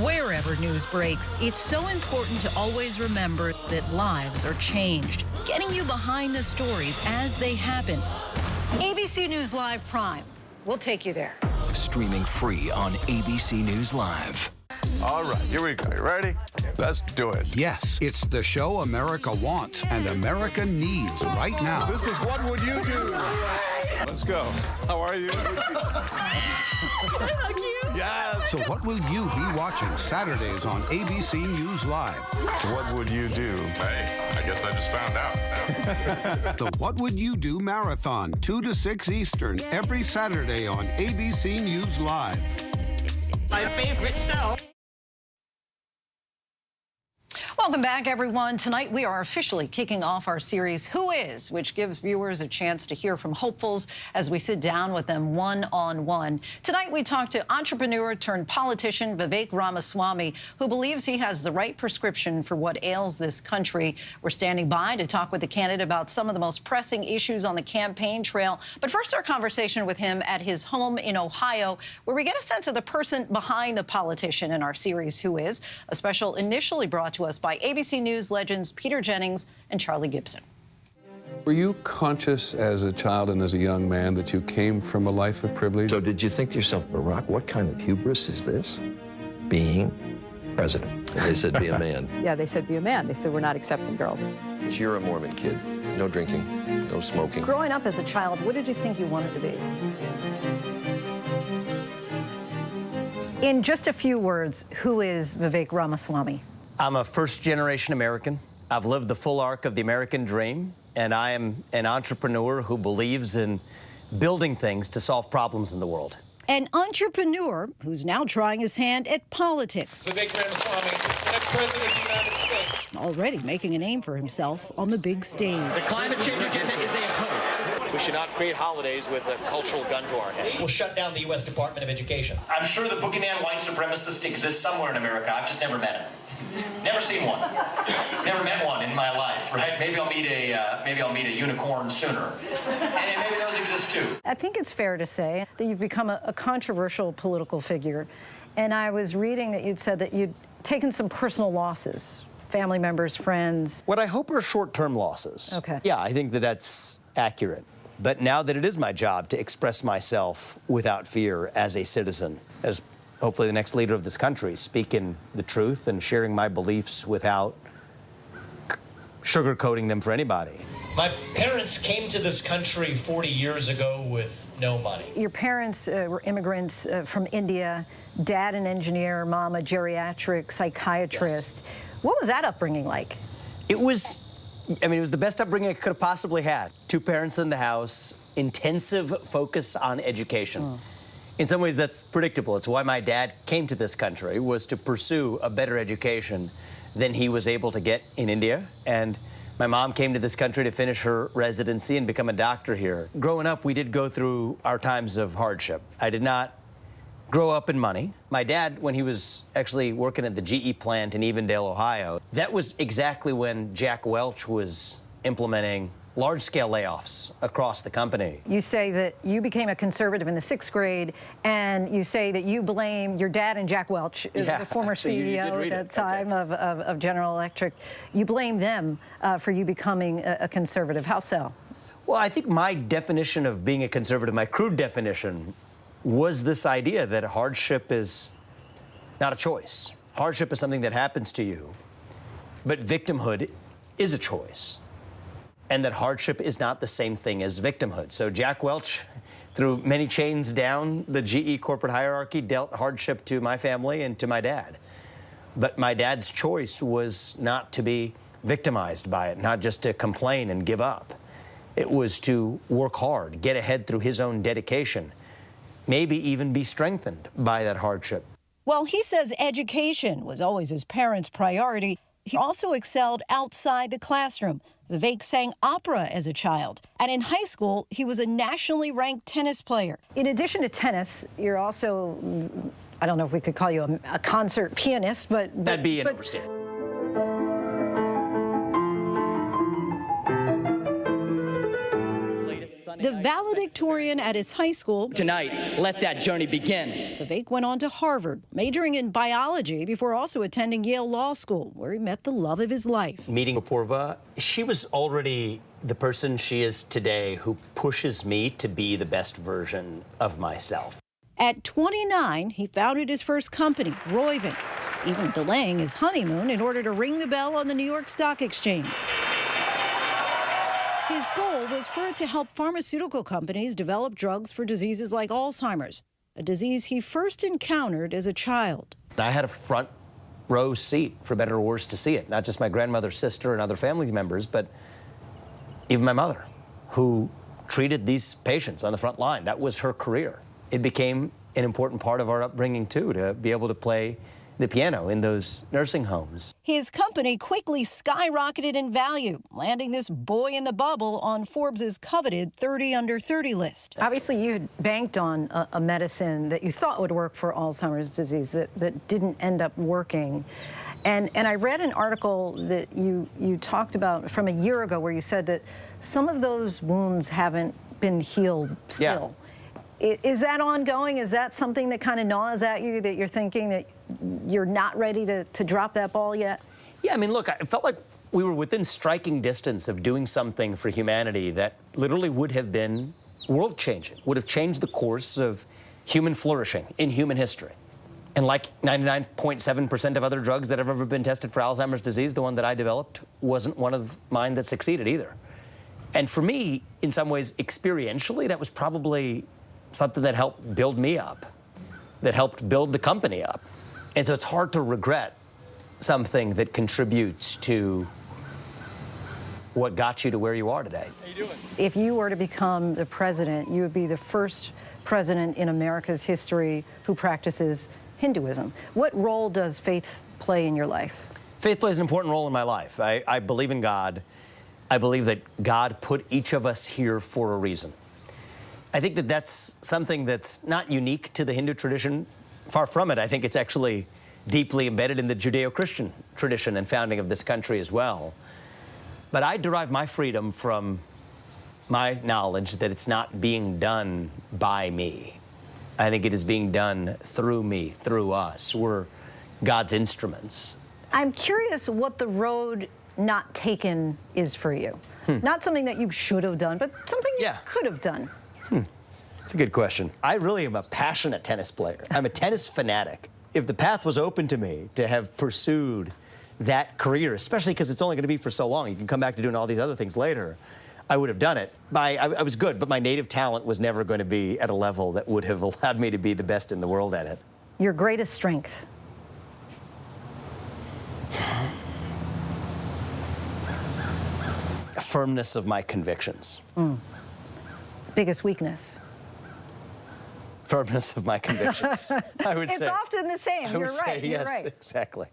Wherever news breaks, it's so important to always remember that lives are changed. Getting you behind the stories as they happen. ABC News Live Prime. We'll take you there. Streaming free on ABC News Live. All right, here we go. You ready? Let's do it. Yes, it's the show America wants and America needs right now. This is What Would You Do? Let's go. How are you? How cute. Yes. So what will you be watching Saturdays on ABC News Live? What would you do? Hey, I guess I just found out. The What Would You Do Marathon, 2 to 6 Eastern, every Saturday on ABC News Live. My favorite show. Welcome back, everyone. Tonight, we are officially kicking off our series, Who Is?, which gives viewers a chance to hear from hopefuls as we sit down with them one-on-one. Tonight, we talk to entrepreneur turned politician Vivek Ramaswamy, who believes he has the right prescription for what ails this country. We're standing by to talk with the candidate about some of the most pressing issues on the campaign trail. But first, our conversation with him at his home in Ohio, where we get a sense of the person behind the politician in our series, Who Is?, a special initially brought to us by ABC News legends Peter Jennings and Charlie Gibson. Were you conscious as a child and as a young man that you came from a life of privilege? So did you think to yourself, Barack, what kind of hubris is this? Being president. And they said, be a man. Yeah, they said, be a man. They said, we're not accepting girls. You're a Mormon kid. No drinking, no smoking. Growing up as a child, what did you think you wanted to be? In just a few words, who is Vivek Ramaswamy? I'm a first-generation American. I've lived the full arc of the American dream, and I am an entrepreneur who believes in building things to solve problems in the world. An entrepreneur who's now trying his hand at politics. Vivek Ramaswamy, next president of the United States. Already making a name for himself on the big stage. The climate change agenda is a hoax. We should not create holidays with a cultural gun to our head. We'll shut down the U.S. Department of Education. I'm sure the boogeyman white supremacist exists somewhere in America. I've just never met him. Never seen one. Never met one in my life, right? Maybe I'll meet a unicorn sooner. And maybe those exist too. I think it's fair to say that you've become a controversial political figure. And I was reading that you'd said that you'd taken some personal losses, family members, friends. What I hope are short-term losses. Okay. Yeah, I think that that's accurate. But now that it is my job to express myself without fear as a citizen, as hopefully the next leader of this country, speaking the truth and sharing my beliefs without sugarcoating them for anybody. My parents came to this country 40 years ago with no money. Your parents were immigrants from India, dad an engineer, mom a geriatric psychiatrist. Yes. What was that upbringing like? It was the best upbringing I could have possibly had. 2 parents in the house, intensive focus on education. In some ways, that's predictable. It's why my dad came to this country, was to pursue a better education than he was able to get in India. And my mom came to this country to finish her residency and become a doctor here. Growing up, we did go through our times of hardship. I did not grow up in money. My dad, when he was actually working at the GE plant in Evendale, Ohio, that was exactly when Jack Welch was implementing large-scale layoffs across the company. You say that you became a conservative in the 6th grade, and you say that you blame your dad and Jack Welch, the former CEO at that time of General Electric. You blame them for you becoming a conservative. How so? Well, I think my definition of being a conservative, my crude definition, was this idea that hardship is not a choice. Hardship is something that happens to you, but victimhood is a choice. And that hardship is not the same thing as victimhood. So Jack Welch, through many chains down the GE corporate hierarchy, dealt hardship to my family and to my dad. But my dad's choice was not to be victimized by it, not just to complain and give up. It was to work hard, get ahead through his own dedication, maybe even be strengthened by that hardship. Well, he says education was always his parents' priority. He also excelled outside the classroom. Vivek sang opera as a child, and in high school, he was a nationally ranked tennis player. In addition to tennis, you're also, I don't know if we could call you a concert pianist, but that'd be an overstatement. The valedictorian at his high school. Tonight, let that journey begin. Vivek went on to Harvard, majoring in biology before also attending Yale Law School, where he met the love of his life. Meeting Apoorva, she was already the person she is today who pushes me to be the best version of myself. At 29, he founded his first company, Roivant, even delaying his honeymoon in order to ring the bell on the New York Stock Exchange. His goal was for it to help pharmaceutical companies develop drugs for diseases like Alzheimer's. a disease he first encountered as a child. I had a front row seat, for better or worse, to see it. Not just my grandmother's sister and other family members, but even my mother, who treated these patients on the front line. That was her career. It became an important part of our upbringing, too, to be able to play the piano in those nursing homes. His company quickly skyrocketed in value, landing this boy in the bubble on Forbes' coveted 30 under 30 list. Obviously, you had banked on a medicine that you thought would work for Alzheimer's disease that didn't end up working. And I read an article that you talked about from a year ago where you said that some of those wounds haven't been healed still. Yeah. Is that ongoing? Is that something that kind of gnaws at you, that you're thinking that you're not ready to drop that ball yet? Yeah, I mean, look, I felt like we were within striking distance of doing something for humanity that literally would have been world-changing, would have changed the course of human flourishing in human history. And like 99.7% of other drugs that have ever been tested for Alzheimer's disease, the one that I developed wasn't one of mine that succeeded either. And for me, in some ways, experientially, that was probably something that helped build me up, that helped build the company up. And so it's hard to regret something that contributes to what got you to where you are today. How you doing? If you were to become the president, you would be the first president in America's history who practices Hinduism. What role does faith play in your life? Faith plays an important role in my life. I believe in God. I believe that God put each of us here for a reason. I think that that's something that's not unique to the Hindu tradition. Far from it. I think it's actually deeply embedded in the Judeo-Christian tradition and founding of this country as well. But I derive my freedom from my knowledge that it's not being done by me. I think it is being done through me, through us. We're God's instruments. I'm curious what the road not taken is for you. Not something that you should have done, but something you could have done. It's a good question. I really am a passionate tennis player. I'm a tennis fanatic. If the path was open to me to have pursued that career, especially because it's only going to be for so long, you can come back to doing all these other things later, I would have done it. I was good, but my native talent was never going to be at a level that would have allowed me to be the best in the world at it. Your greatest strength? The firmness of my convictions. Biggest weakness? Firmness of my convictions, I would say. It's often the same. You're right. Yes, You're right. Exactly.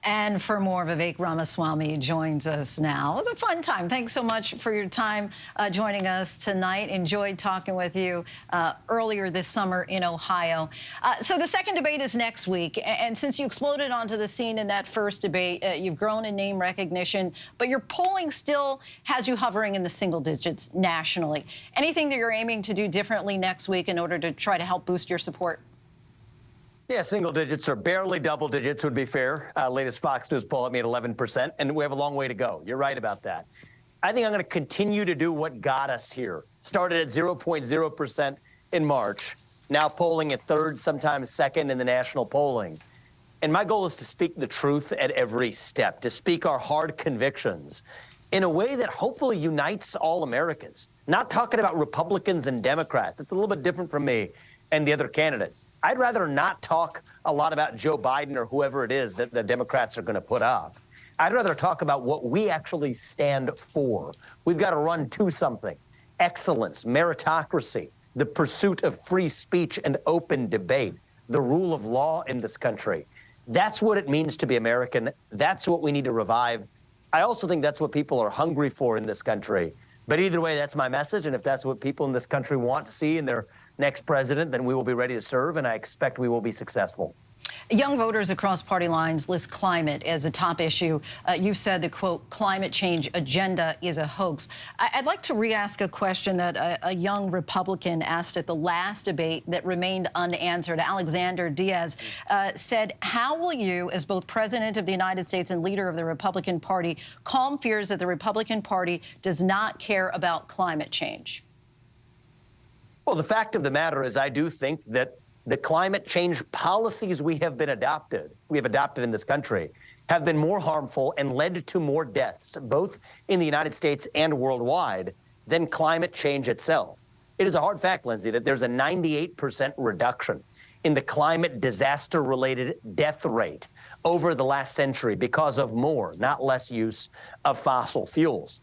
And for more, Vivek Ramaswamy joins us now. It was a fun time. Thanks so much for your time joining us tonight. Enjoyed talking with you earlier this summer in Ohio. So the second debate is next week. And since you exploded onto the scene in that first debate, you've grown in name recognition, but your polling still has you hovering in the single digits nationally. Anything that you're aiming to do differently next week in order to try to help boost your support? Yeah, single digits or barely double digits would be fair. Latest Fox News poll at me at 11%, and we have a long way to go. You're right about that. I think I'm going to continue to do what got us here. Started at 0.0% in March, now polling at third, sometimes second in the national polling. And my goal is to speak the truth at every step, to speak our hard convictions in a way that hopefully unites all Americans. Not talking about Republicans and Democrats. That's a little bit different from me and the other candidates. I'd rather not talk a lot about Joe Biden or whoever it is that the Democrats are going to put up. I'd rather talk about what we actually stand for. We've got to run to something. Excellence, meritocracy, the pursuit of free speech and open debate, the rule of law in this country. That's what it means to be American. That's what we need to revive. I also think that's what people are hungry for in this country. But either way, that's my message. And if that's what people in this country want to see in their next president, then we will be ready to serve, and I expect we will be successful. Young voters across party lines list climate as a top issue. You've said the, quote, climate change agenda is a hoax. I'd like to re-ask a question that a young Republican asked at the last debate that remained unanswered. Alexander Diaz said, how will you, as both president of the United States and leader of the Republican Party, calm fears that the Republican Party does not care about climate change? Well, the fact of the matter is I do think that the climate change policies we have adopted in this country have been more harmful and led to more deaths, both in the United States and worldwide, than climate change itself. It is a hard fact, Lindsay, that there's a 98% reduction in the climate disaster-related death rate over the last century because of more, not less, use of fossil fuels.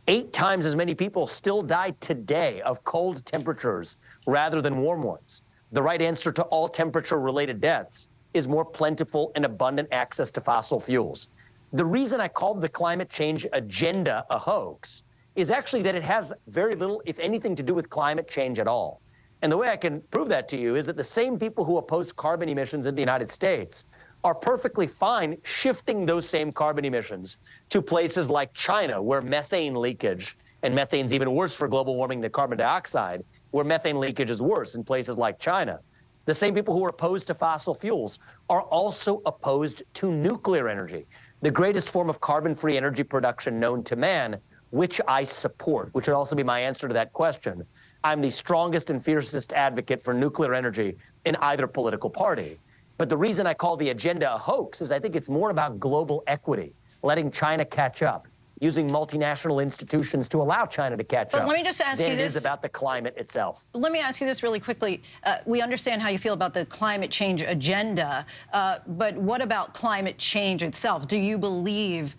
8 times as many people still die today of cold temperatures rather than warm ones. The right answer to all temperature-related deaths is more plentiful and abundant access to fossil fuels. The reason I called the climate change agenda a hoax is actually that it has very little, if anything, to do with climate change at all. And the way I can prove that to you is that the same people who oppose carbon emissions in the United States are perfectly fine shifting those same carbon emissions to places like China, where methane leakage, and methane's even worse for global warming than carbon dioxide, where methane leakage is worse in places like China. The same people who are opposed to fossil fuels are also opposed to nuclear energy, the greatest form of carbon-free energy production known to man, which I support, which would also be my answer to that question. I'm the strongest and fiercest advocate for nuclear energy in either political party. But the reason I call the agenda a hoax is I think it's more about global equity, letting China catch up, using multinational institutions to allow China to catch up. But let me just ask you this. It is about the climate itself. Let me ask you this really quickly. We understand how you feel about the climate change agenda, but what about climate change itself? Do you believe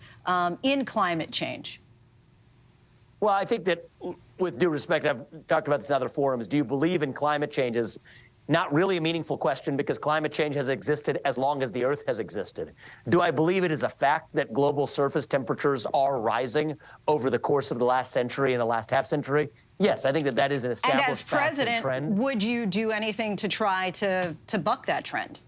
in climate change? Well, I think that, with due respect, I've talked about this in other forums, do you believe in climate change is not really a meaningful question because climate change has existed as long as the Earth has existed. Do I believe it is a fact that global surface temperatures are rising over the course of the last century and the last half century? Yes, I think that that is an established and as fact president, and trend. Would you do anything to try to buck that trend?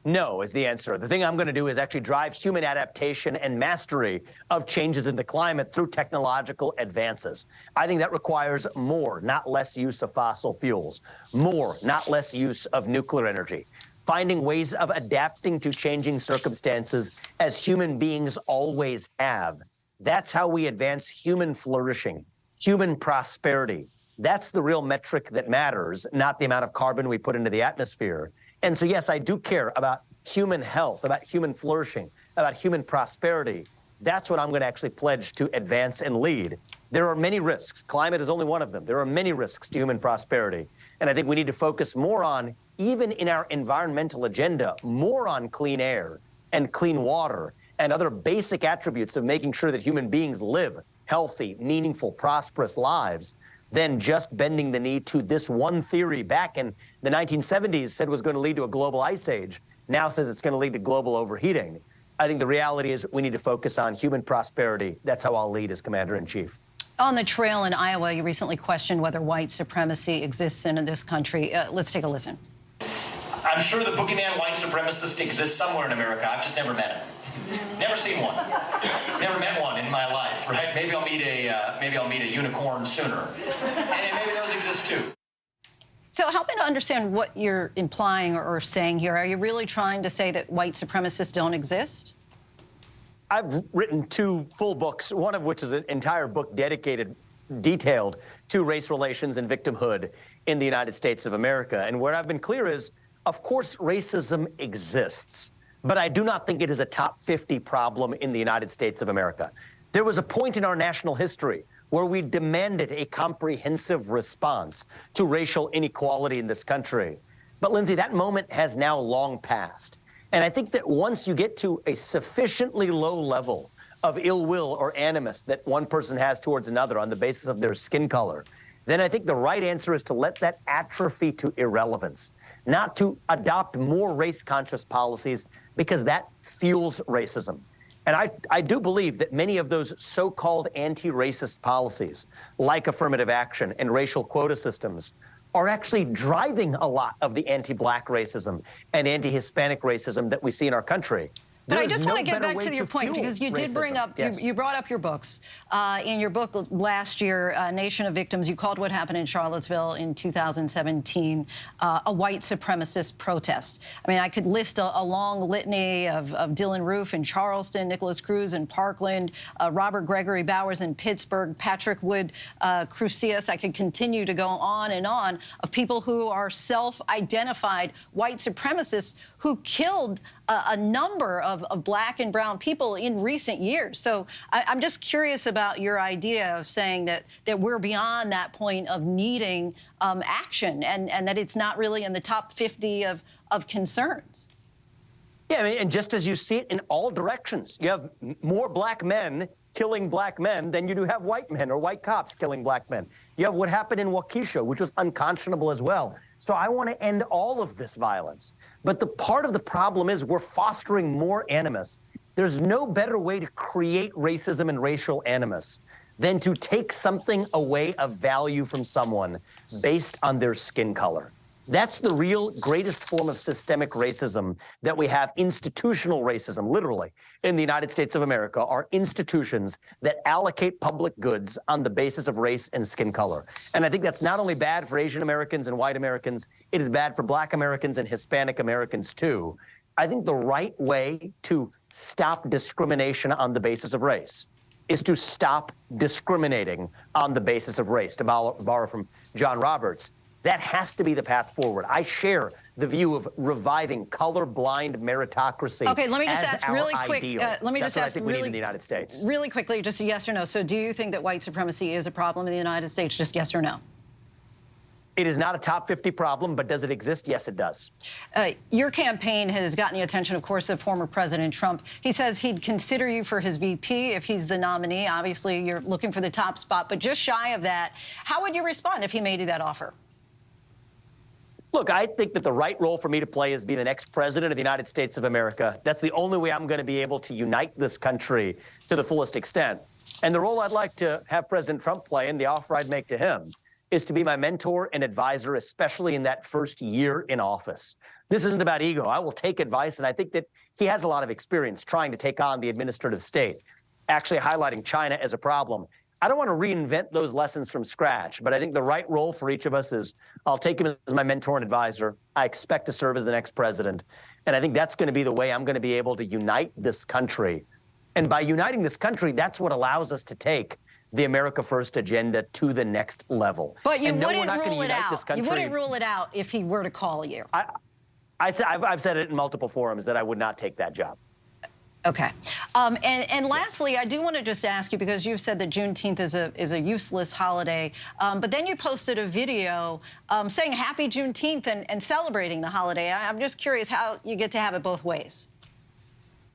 No is the answer. The thing I'm going to do is actually drive human adaptation and mastery of changes in the climate through technological advances. I think that requires more, not less use of fossil fuels, more, not less use of nuclear energy, finding ways of adapting to changing circumstances as human beings always have. That's how we advance human flourishing, human prosperity. That's the real metric that matters, not the amount of carbon we put into the atmosphere. And so, yes, I do care about human health, about human flourishing, about human prosperity. That's what I'm going to actually pledge to advance and lead. There are many risks. Climate is only one of them. There are many risks to human prosperity. And I think we need to focus more on, even in our environmental agenda, more on clean air and clean water and other basic attributes of making sure that human beings live healthy, meaningful, prosperous lives than just bending the knee to this one theory back in the 1970s said was going to lead to a global ice age, now says it's going to lead to global overheating. I think the reality is we need to focus on human prosperity. That's how I'll lead as commander-in-chief. On the trail in Iowa, you recently questioned whether white supremacy exists in this country. Let's take a listen. I'm sure the boogeyman white supremacist exists somewhere in America. I've just never met him. Never seen one. Never met one in my life, right? Maybe I'll meet a unicorn sooner. And maybe those exist too. So help me to understand what you're implying or saying here. Are you really trying to say that white supremacists don't exist? I've written 2 full books, one of which is an entire book dedicated, detailed to race relations and victimhood in the United States of America. And where I've been clear is, of course, racism exists. But I do not think it is a top 50 problem in the United States of America. There was a point in our national history where we demanded a comprehensive response to racial inequality in this country. But, Lindsay, that moment has now long passed. And I think that once you get to a sufficiently low level of ill will or animus that one person has towards another on the basis of their skin color, then I think the right answer is to let that atrophy to irrelevance, not to adopt more race-conscious policies, because that fuels racism. And I do believe that many of those so-called anti-racist policies, like affirmative action and racial quota systems, are actually driving a lot of the anti-black racism and anti-Hispanic racism that we see in our country. But I just want to get back to your point, because you did bring up, you brought up your books. In your book last year, Nation of Victims, you called what happened in Charlottesville in 2017 a white supremacist protest. I mean, I could list a long litany of Dylan Roof in Charleston, Nicholas Cruz in Parkland, Robert Gregory Bowers in Pittsburgh, Patrick Wood Crucius. I could continue to go on and on of people who are self-identified white supremacists who killed a number of of black and brown people in recent years. So I'm just curious about your idea of saying that we're beyond that point of needing action and that it's not really in the top 50 of concerns. Yeah, I mean, and just as you see it in all directions, you have more black men killing black men than you do have white men or white cops killing black men. You have what happened in Waukesha, which was unconscionable as well. So I want to end all of this violence. But the part of the problem is we're fostering more animus. There's no better way to create racism and racial animus than to take something away of value from someone based on their skin color. That's the real greatest form of systemic racism that we have, institutional racism, literally, in the United States of America, are institutions that allocate public goods on the basis of race and skin color. And I think that's not only bad for Asian Americans and white Americans, it is bad for black Americans and Hispanic Americans too. I think the right way to stop discrimination on the basis of race is to stop discriminating on the basis of race, to borrow from John Roberts. That has to be the path forward. I share the view of reviving colorblind meritocracy. Okay, let me just ask really quick. Let me That's just what ask I think we need in the United States. Really quickly, just a yes or no. So, do you think that white supremacy is a problem in the United States? Just yes or no. It is not a top 50 problem, but does it exist? Yes, it does. Your campaign has gotten the attention, of course, of former President Trump. He says he'd consider you for his VP if he's the nominee. Obviously, you're looking for the top spot, but just shy of that. How would you respond if he made you that offer? Look, I think that the right role for me to play is be the next president of the United States of America. That's the only way I'm going to be able to unite this country to the fullest extent. And the role I'd like to have President Trump play, and the offer I'd make to him, is to be my mentor and advisor, especially in that first year in office. This isn't about ego. I will take advice, and I think that he has a lot of experience trying to take on the administrative state, actually highlighting China as a problem. I don't want to reinvent those lessons from scratch, but I think the right role for each of us is I'll take him as my mentor and advisor. I expect to serve as the next president. And I think that's going to be the way I'm going to be able to unite this country. And by uniting this country, that's what allows us to take the America First agenda to the next level. But you and no, wouldn't we're not rule going to it unite out. this country. You wouldn't rule it out if he were to call you. I've said it in multiple forums that I would not take that job. Okay. And lastly, I do want to just ask you, because you've said that Juneteenth is a useless holiday, but then you posted a video saying Happy Juneteenth and celebrating the holiday. I'm just curious how you get to have it both ways.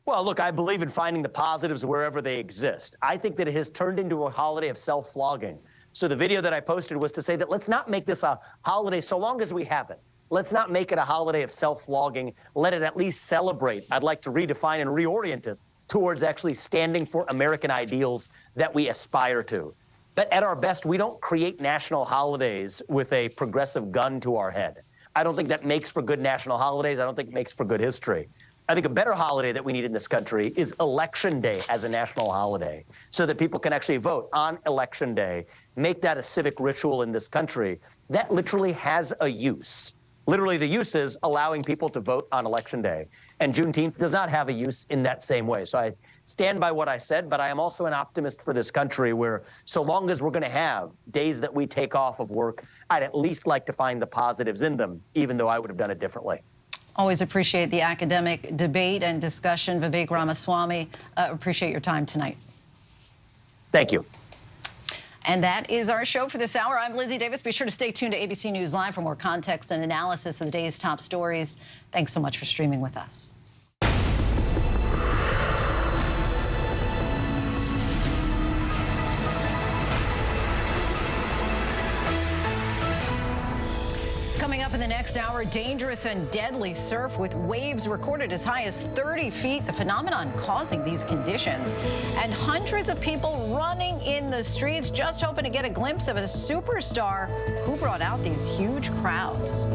Well, look, I believe in finding the positives wherever they exist. I think that it has turned into a holiday of self-flogging. So the video that I posted was to say that let's not make this a holiday so long as we have it. Let's not make it a holiday of self-flogging. Let it at least celebrate. I'd like to redefine and reorient it towards actually standing for American ideals that we aspire to. But at our best, we don't create national holidays with a progressive gun to our head. I don't think that makes for good national holidays. I don't think it makes for good history. I think a better holiday that we need in this country is Election Day as a national holiday, so that people can actually vote on Election Day, make that a civic ritual in this country. That literally has a use. Literally, the use is allowing people to vote on Election Day. And Juneteenth does not have a use in that same way. So I stand by what I said, but I am also an optimist for this country where so long as we're going to have days that we take off of work, I'd at least like to find the positives in them, even though I would have done it differently. Always appreciate the academic debate and discussion. Vivek Ramaswamy, appreciate your time tonight. Thank you. And that is our show for this hour. I'm Lindsay Davis. Be sure to stay tuned to ABC News Live for more context and analysis of the day's top stories. Thanks so much for streaming with us. Coming up in the next hour, dangerous and deadly surf with waves recorded as high as 30 feet, the phenomenon causing these conditions. And hundreds of people running in the streets just hoping to get a glimpse of a superstar who brought out these huge crowds.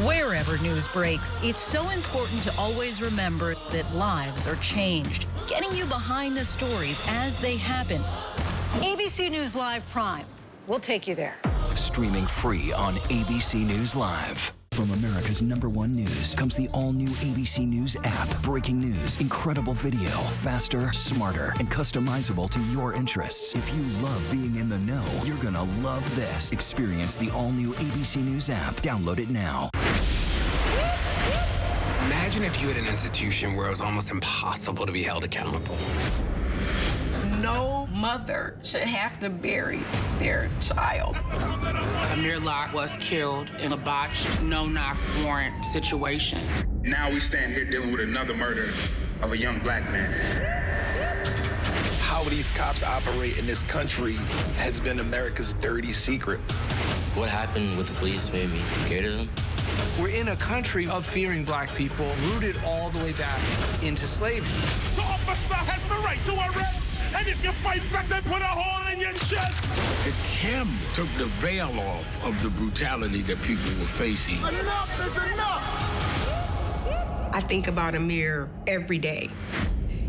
Wherever news breaks, it's so important to always remember that lives are changed. Getting you behind the stories as they happen. ABC News Live Prime. We'll take you there. Streaming free on ABC News Live. From America's #1 news comes the all-new ABC News app. Breaking news, incredible video, faster, smarter, and customizable to your interests. If you love being in the know, you're gonna love this. Experience the all-new ABC News app. Download it now. Imagine if you had an institution where it was almost impossible to be held accountable. No mother should have to bury their child. Amir Locke was killed in a botched, no-knock warrant situation. Now we stand here dealing with another murder of a young black man. How these cops operate in this country has been America's dirty secret. What happened with the police made me scared of them. We're in a country of fearing black people, rooted all the way back into slavery. The officer has the right to arrest, and if you fight back, then put a hole in your chest. The camera took the veil off of the brutality that people were facing. Enough is enough! I think about Amir every day.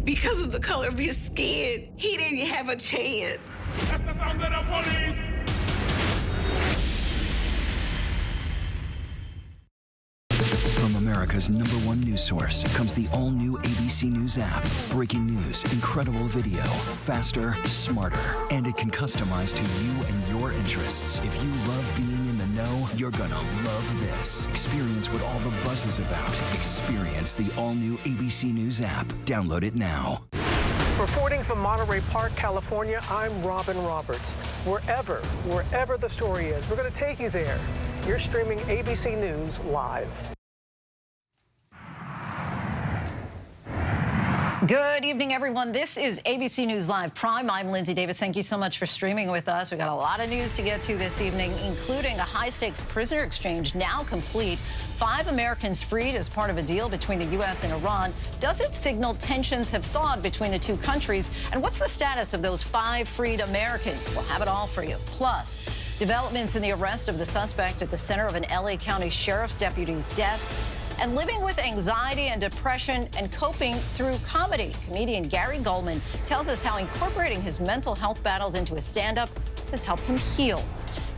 Because of the color of his skin, he didn't have a chance. That's the sound of the police! From America's #1 news source comes the all-new ABC News app. Breaking news, incredible video, faster, smarter, and it can customize to you and your interests. If you love being in the know, you're gonna love this. Experience what all the buzz is about. Experience the all-new ABC News app. Download it now. Reporting from Monterey Park, California, I'm Robin Roberts. Wherever the story is, we're going to take you there. You're streaming ABC News live. Good evening, everyone. This is ABC News Live Prime. I'm Lindsay Davis. Thank you so much for streaming with us. We've got a lot of news to get to this evening, including a high-stakes prisoner exchange now complete. 5 Americans freed as part of a deal between the U.S. and Iran. Does it signal tensions have thawed between the two countries? And what's the status of those 5 freed Americans? We'll have it all for you. Plus, developments in the arrest of the suspect at the center of an L.A. County Sheriff's deputy's death. And living with anxiety and depression and coping through comedy. Comedian Gary Goldman tells us how incorporating his mental health battles into his stand-up has helped him heal.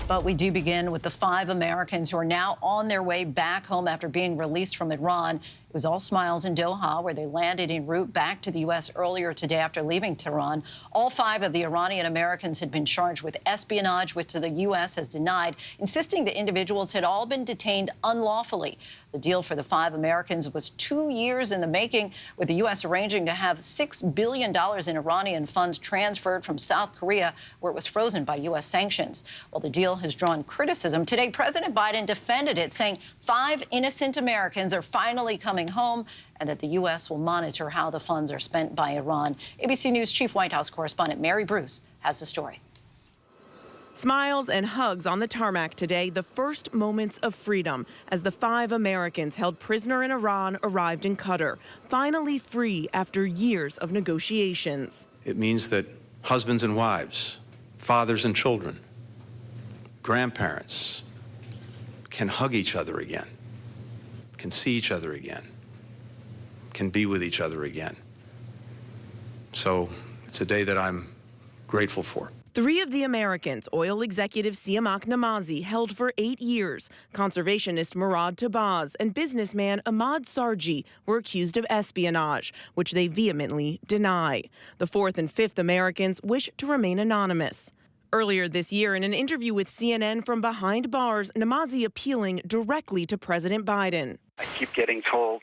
But we do begin with the 5 Americans who are now on their way back home after being released from Iran. It was all smiles in Doha, where they landed en route back to the U.S. earlier today after leaving Tehran. All 5 of the Iranian Americans had been charged with espionage, which the U.S. has denied, insisting the individuals had all been detained unlawfully. The deal for the 5 Americans was 2 years in the making, with the U.S. arranging to have $6 billion in Iranian funds transferred from South Korea, where it was frozen by U.S. sanctions. Well, the deal has drawn criticism. Today, President Biden defended it, saying 5 innocent Americans are finally coming home and that the U.S. will monitor how the funds are spent by Iran. ABC News Chief White House correspondent Mary Bruce has the story. Smiles and hugs on the tarmac today, the first moments of freedom as the 5 Americans held prisoner in Iran arrived in Qatar, finally free after years of negotiations. It means that husbands and wives, fathers and children, grandparents can hug each other again, can see each other again, can be with each other again. So it's a day that I'm grateful for. 3 of the Americans, oil executive Siamak Namazi, held for 8 years. Conservationist Murad Tabaz and businessman Ahmad Sarji were accused of espionage, which they vehemently deny. The 4th and 5th Americans wish to remain anonymous. Earlier this year, in an interview with CNN from behind bars, Namazi appealing directly to President Biden. I keep getting told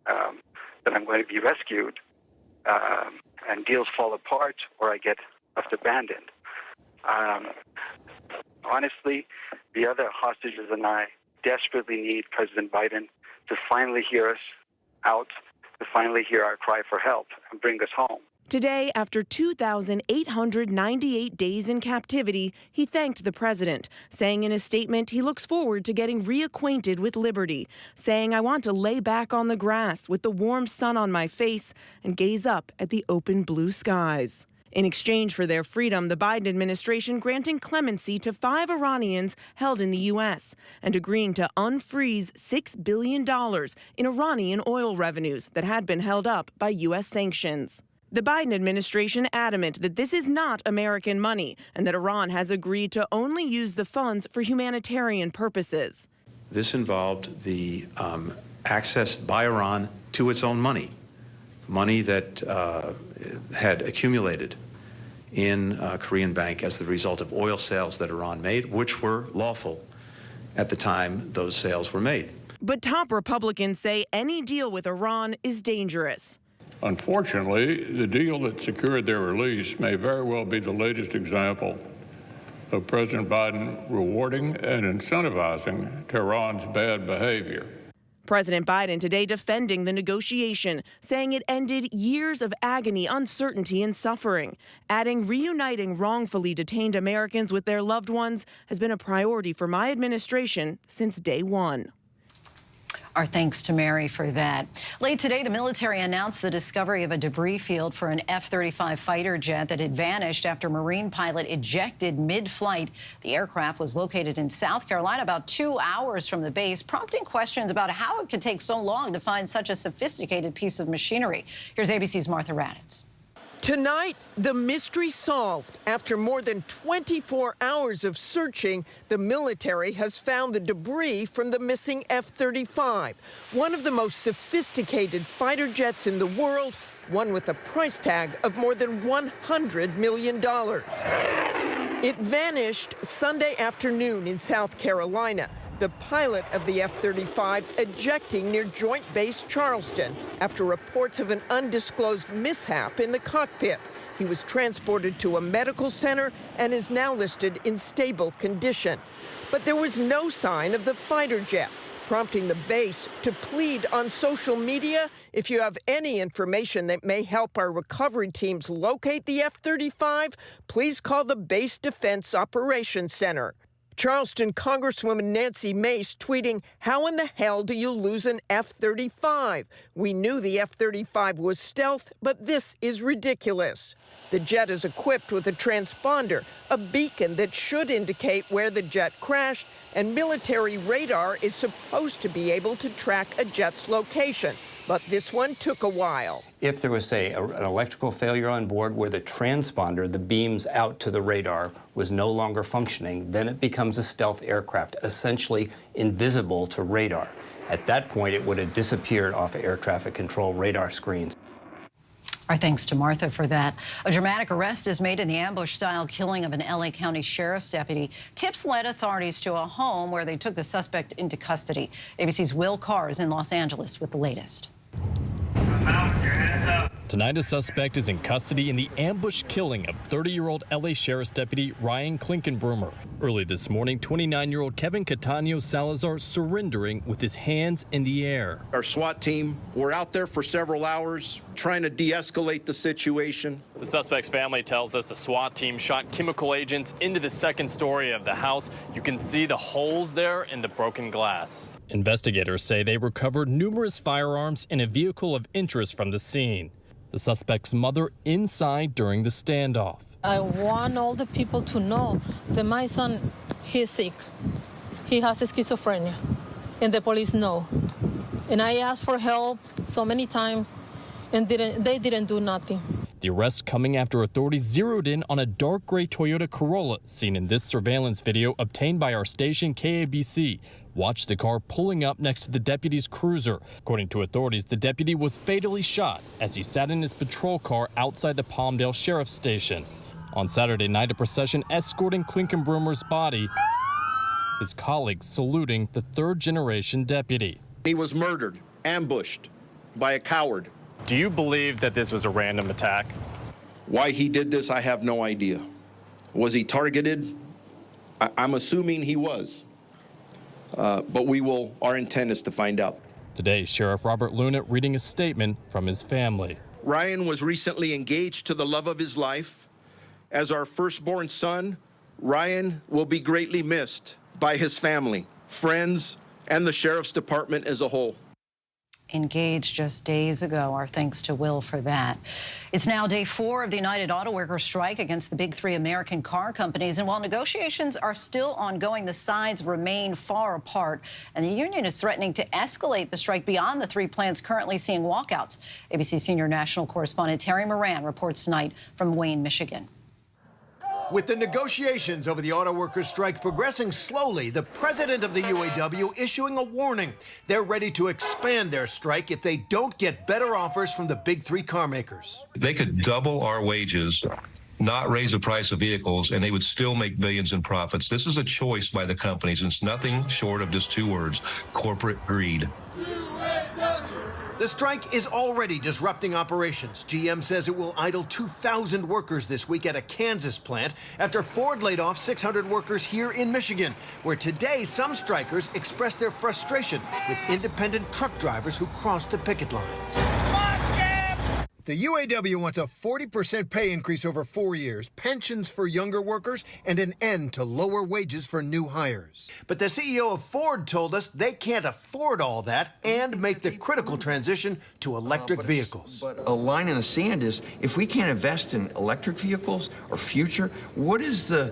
that I'm going to be rescued, and deals fall apart, or I get left abandoned. Honestly, the other hostages and I desperately need President Biden to finally hear us out, to finally hear our cry for help and bring us home. Today, after 2,898 days in captivity, he thanked the president, saying in a statement he looks forward to getting reacquainted with liberty, saying, "I want to lay back on the grass with the warm sun on my face and gaze up at the open blue skies." In exchange for their freedom, the Biden administration granting clemency to 5 Iranians held in the U.S. and agreeing to unfreeze $6 billion in Iranian oil revenues that had been held up by U.S. sanctions. The Biden administration adamant that this is not American money and that Iran has agreed to only use the funds for humanitarian purposes. This involved the access by Iran to its own money that had accumulated in Korean Bank as the result of oil sales that Iran made, which were lawful at the time those sales were made. But top Republicans say any deal with Iran is dangerous. Unfortunately, the deal that secured their release may very well be the latest example of President Biden rewarding and incentivizing Tehran's bad behavior. President Biden today defending the negotiation, saying it ended years of agony, uncertainty, and suffering, adding reuniting wrongfully detained Americans with their loved ones has been a priority for my administration since day one. Our thanks to Mary for that. Late today, the military announced the discovery of a debris field for an F-35 fighter jet that had vanished after Marine pilot ejected mid-flight. The aircraft was located in South Carolina, about 2 hours from the base, prompting questions about how it could take so long to find such a sophisticated piece of machinery. Here's ABC's Martha Raddatz. Tonight, the mystery solved. After more than 24 hours of searching, the military has found the debris from the missing F-35, one of the most sophisticated fighter jets in the world, one with a price tag of more than $100 million. It vanished Sunday afternoon in South Carolina. The pilot of the F-35 ejecting near Joint Base Charleston after reports of an undisclosed mishap in the cockpit. He was transported to a medical center and is now listed in stable condition. But there was no sign of the fighter jet, prompting the base to plead on social media, if you have any information that may help our recovery teams locate the F-35, please call the Base Defense Operations Center. Charleston Congresswoman Nancy Mace tweeting, "How in the hell do you lose an F-35? We knew the F-35 was stealth, but this is ridiculous." The jet is equipped with a transponder, a beacon that should indicate where the jet crashed, and military radar is supposed to be able to track a jet's location. But this one took a while. If there was, say, an electrical failure on board where the transponder, the beams out to the radar, was no longer functioning, then it becomes a stealth aircraft, essentially invisible to radar. At that point, it would have disappeared off of air traffic control radar screens. Our thanks to Martha for that. A dramatic arrest is made in the ambush-style killing of an L.A. County sheriff's deputy. Tips led authorities to a home where they took the suspect into custody. ABC's Will Carr is in Los Angeles with the latest. Tonight, a suspect is in custody in the ambush killing of 30-year-old L.A. Sheriff's Deputy Ryan Klinkenbrummer. Early this morning, 29-year-old Kevin Catano Salazar surrendering with his hands in the air. Our SWAT team were out there for several hours trying to de-escalate the situation. The suspect's family tells us the SWAT team shot chemical agents into the second story of the house. You can see the holes there in the broken glass. Investigators say they recovered numerous firearms and a vehicle of interest from the scene. The suspect's mother inside during the standoff. I want all the people to know that my son, he's sick. He has schizophrenia, and the police know. And I asked for help so many times, and they didn't do nothing. The arrest coming after authorities zeroed in on a dark gray Toyota Corolla seen in this surveillance video obtained by our station KABC. Watch the car pulling up next to the deputy's cruiser. According to authorities, the deputy was fatally shot as he sat in his patrol car outside the Palmdale Sheriff's Station. On Saturday night, a procession escorting Klinkenbrummer's body, his colleagues saluting the third-generation deputy. He was murdered, ambushed by a coward. Do you believe that this was a random attack? Why he did this, I have no idea. Was he targeted? I'm assuming he was. But our intent is to find out. Today, Sheriff Robert Luna reading a statement from his family. Ryan was recently engaged to the love of his life. As our firstborn son, Ryan will be greatly missed by his family, friends, and the Sheriff's Department as a whole. Engaged just days ago. Our thanks to Will for that. It's now day 4 of the United Auto Workers strike against the big 3 American car companies. And while negotiations are still ongoing, the sides remain far apart. And the union is threatening to escalate the strike beyond the 3 plants currently seeing walkouts. ABC senior national correspondent Terry Moran reports tonight from Wayne, Michigan. With the negotiations over the auto workers' strike progressing slowly, the president of the UAW issuing a warning. They're ready to expand their strike if they don't get better offers from the big three car makers. They could double our wages, not raise the price of vehicles, and they would still make billions in profits. This is a choice by the companies. It's nothing short of just two words: corporate greed. The strike is already disrupting operations. GM says it will idle 2,000 workers this week at a Kansas plant after Ford laid off 600 workers here in Michigan, where today some strikers expressed their frustration with independent truck drivers who crossed the picket line. The UAW wants a 40% pay increase over 4 years, pensions for younger workers, and an end to lower wages for new hires. But the CEO of Ford told us they can't afford all that and make the critical transition to electric vehicles. But a line in the sand is, if we can't invest in electric vehicles or future, what is the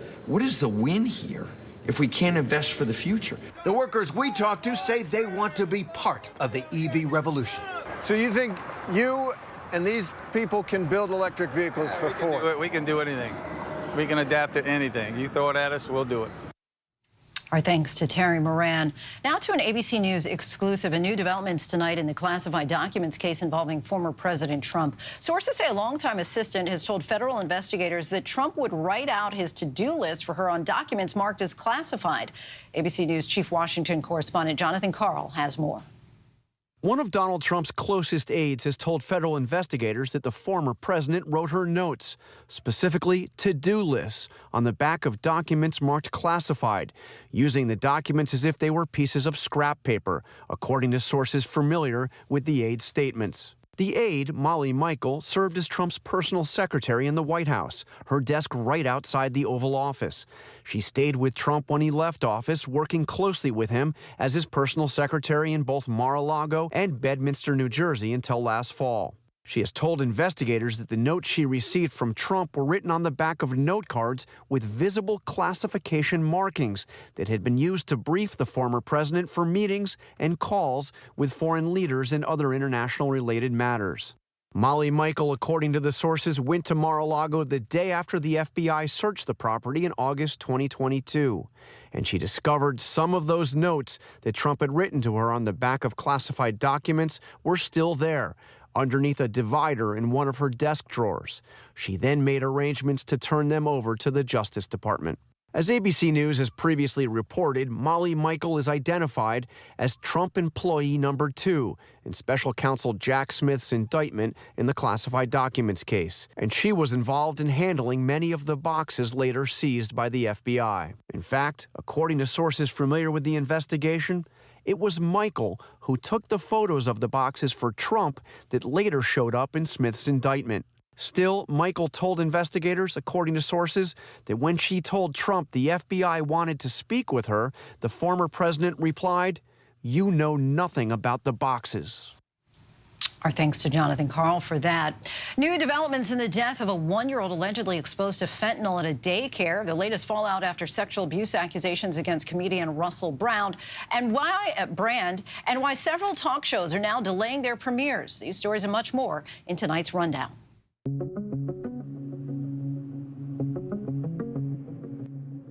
win here if we can't invest for the future? The workers we talked to say they want to be part of the EV revolution. So you think you and these people can build electric vehicles for Ford? We can do anything. We can adapt to anything. You throw it at us, we'll do it. Our thanks to Terry Moran. Now to an ABC News exclusive. A new developments tonight in the classified documents case involving former President Trump. Sources say a longtime assistant has told federal investigators that Trump would write out his to-do list for her on documents marked as classified. ABC News Chief Washington correspondent Jonathan Karl has more. One of Donald Trump's closest aides has told federal investigators that the former president wrote her notes, specifically to-do lists, on the back of documents marked classified, using the documents as if they were pieces of scrap paper, according to sources familiar with the aide's statements. The aide, Molly Michael, served as Trump's personal secretary in the White House, her desk right outside the Oval Office. She stayed with Trump when he left office, working closely with him as his personal secretary in both Mar-a-Lago and Bedminster, New Jersey until last fall. She has told investigators that the notes she received from Trump were written on the back of note cards with visible classification markings that had been used to brief the former president for meetings and calls with foreign leaders and other international related matters. Molly Michael, according to the sources, went to Mar-a-Lago the day after the FBI searched the property in August 2022. And she discovered some of those notes that Trump had written to her on the back of classified documents were still there, underneath a divider in one of her desk drawers. She then made arrangements to turn them over to the Justice Department. As ABC News has previously reported, Molly Michael is identified as Trump employee number 2 in Special Counsel Jack Smith's indictment in the classified documents case, and she was involved in handling many of the boxes later seized by the FBI. In fact, according to sources familiar with the investigation, it was Michael who took the photos of the boxes for Trump that later showed up in Smith's indictment. Still, Michael told investigators, according to sources, that when she told Trump the FBI wanted to speak with her, the former president replied, "You know nothing about the boxes." Our thanks to Jonathan Karl for that. New developments in the death of a 1-year-old allegedly exposed to fentanyl at a daycare. The latest fallout after sexual abuse accusations against comedian Russell Brand, and why several talk shows are now delaying their premieres. These stories and much more in tonight's rundown.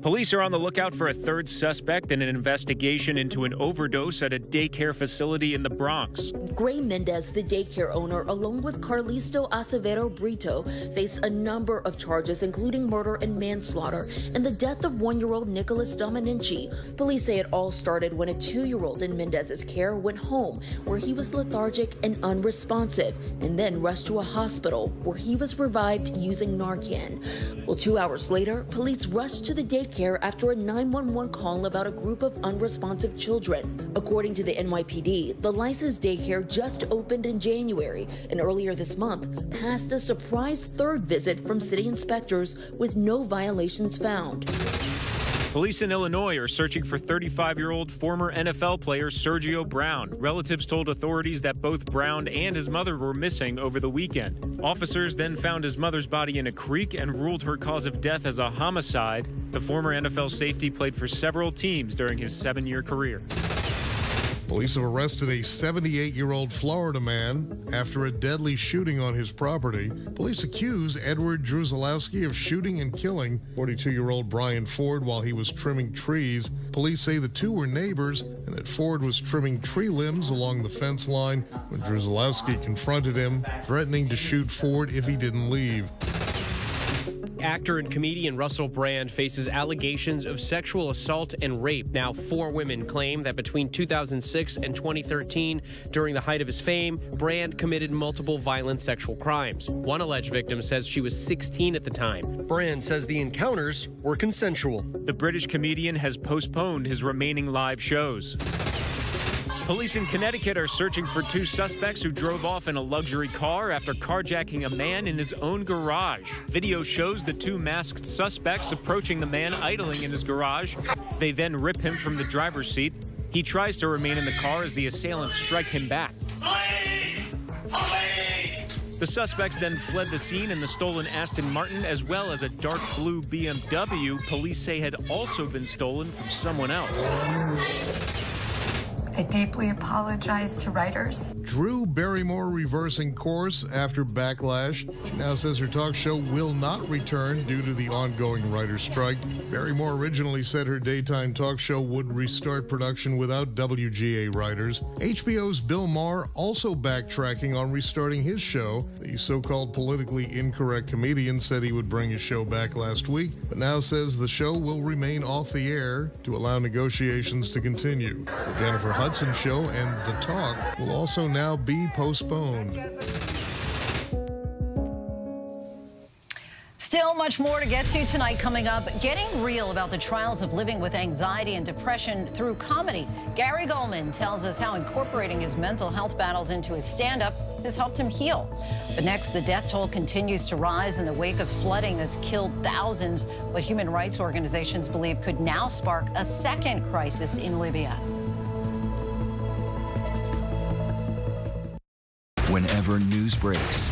Police are on the lookout for a third suspect in an investigation into an overdose at a daycare facility in the Bronx. Gray Mendez, the daycare owner, along with Carlisto Acevedo Brito, face a number of charges, including murder and manslaughter, and the death of 1-year-old Nicholas Dominici. Police say it all started when a 2-year-old in Mendez's care went home, where he was lethargic and unresponsive, and then rushed to a hospital, where he was revived using Narcan. Well, 2 hours later, police rushed to the daycare after a 911 call about a group of unresponsive children. According to the NYPD, the licensed daycare just opened in January, and earlier this month passed a surprise third visit from city inspectors with no violations found. Police in Illinois are searching for 35-year-old former NFL player Sergio Brown. Relatives told authorities that both Brown and his mother were missing over the weekend. Officers then found his mother's body in a creek and ruled her cause of death as a homicide. The former NFL safety played for several teams during his 7-year career. Police have arrested a 78-year-old Florida man after a deadly shooting on his property. Police accuse Edward Druzalowski of shooting and killing 42-year-old Brian Ford while he was trimming trees. Police say the two were neighbors and that Ford was trimming tree limbs along the fence line when Druzalowski confronted him, threatening to shoot Ford if he didn't leave. Actor and comedian Russell Brand faces allegations of sexual assault and rape. Now, 4 women claim that between 2006 and 2013, during the height of his fame, Brand committed multiple violent sexual crimes. One alleged victim says she was 16 at the time. Brand says the encounters were consensual. The British comedian has postponed his remaining live shows. Police in Connecticut are searching for 2 suspects who drove off in a luxury car after carjacking a man in his own garage. Video shows the 2 masked suspects approaching the man idling in his garage. They then rip him from the driver's seat. He tries to remain in the car as the assailants strike him back. The suspects then fled the scene in the stolen Aston Martin, as well as a dark blue BMW police say had also been stolen from someone else. I deeply apologize to writers. Drew Barrymore reversing course after backlash. She now says her talk show will not return due to the ongoing writer's strike. Barrymore originally said her daytime talk show would restart production without WGA writers. HBO's Bill Maher also backtracking on restarting his show. The so-called politically incorrect comedian said he would bring his show back last week, but now says the show will remain off the air to allow negotiations to continue. The Jennifer Hudson Show and The Talk will also now be postponed. Still much more to get to tonight coming up. Getting real about the trials of living with anxiety and depression through comedy. Gary Goldman tells us how incorporating his mental health battles into his stand-up has helped him heal. But next, the death toll continues to rise in the wake of flooding that's killed thousands. What human rights organizations believe could now spark a second crisis in Libya. Whenever news breaks,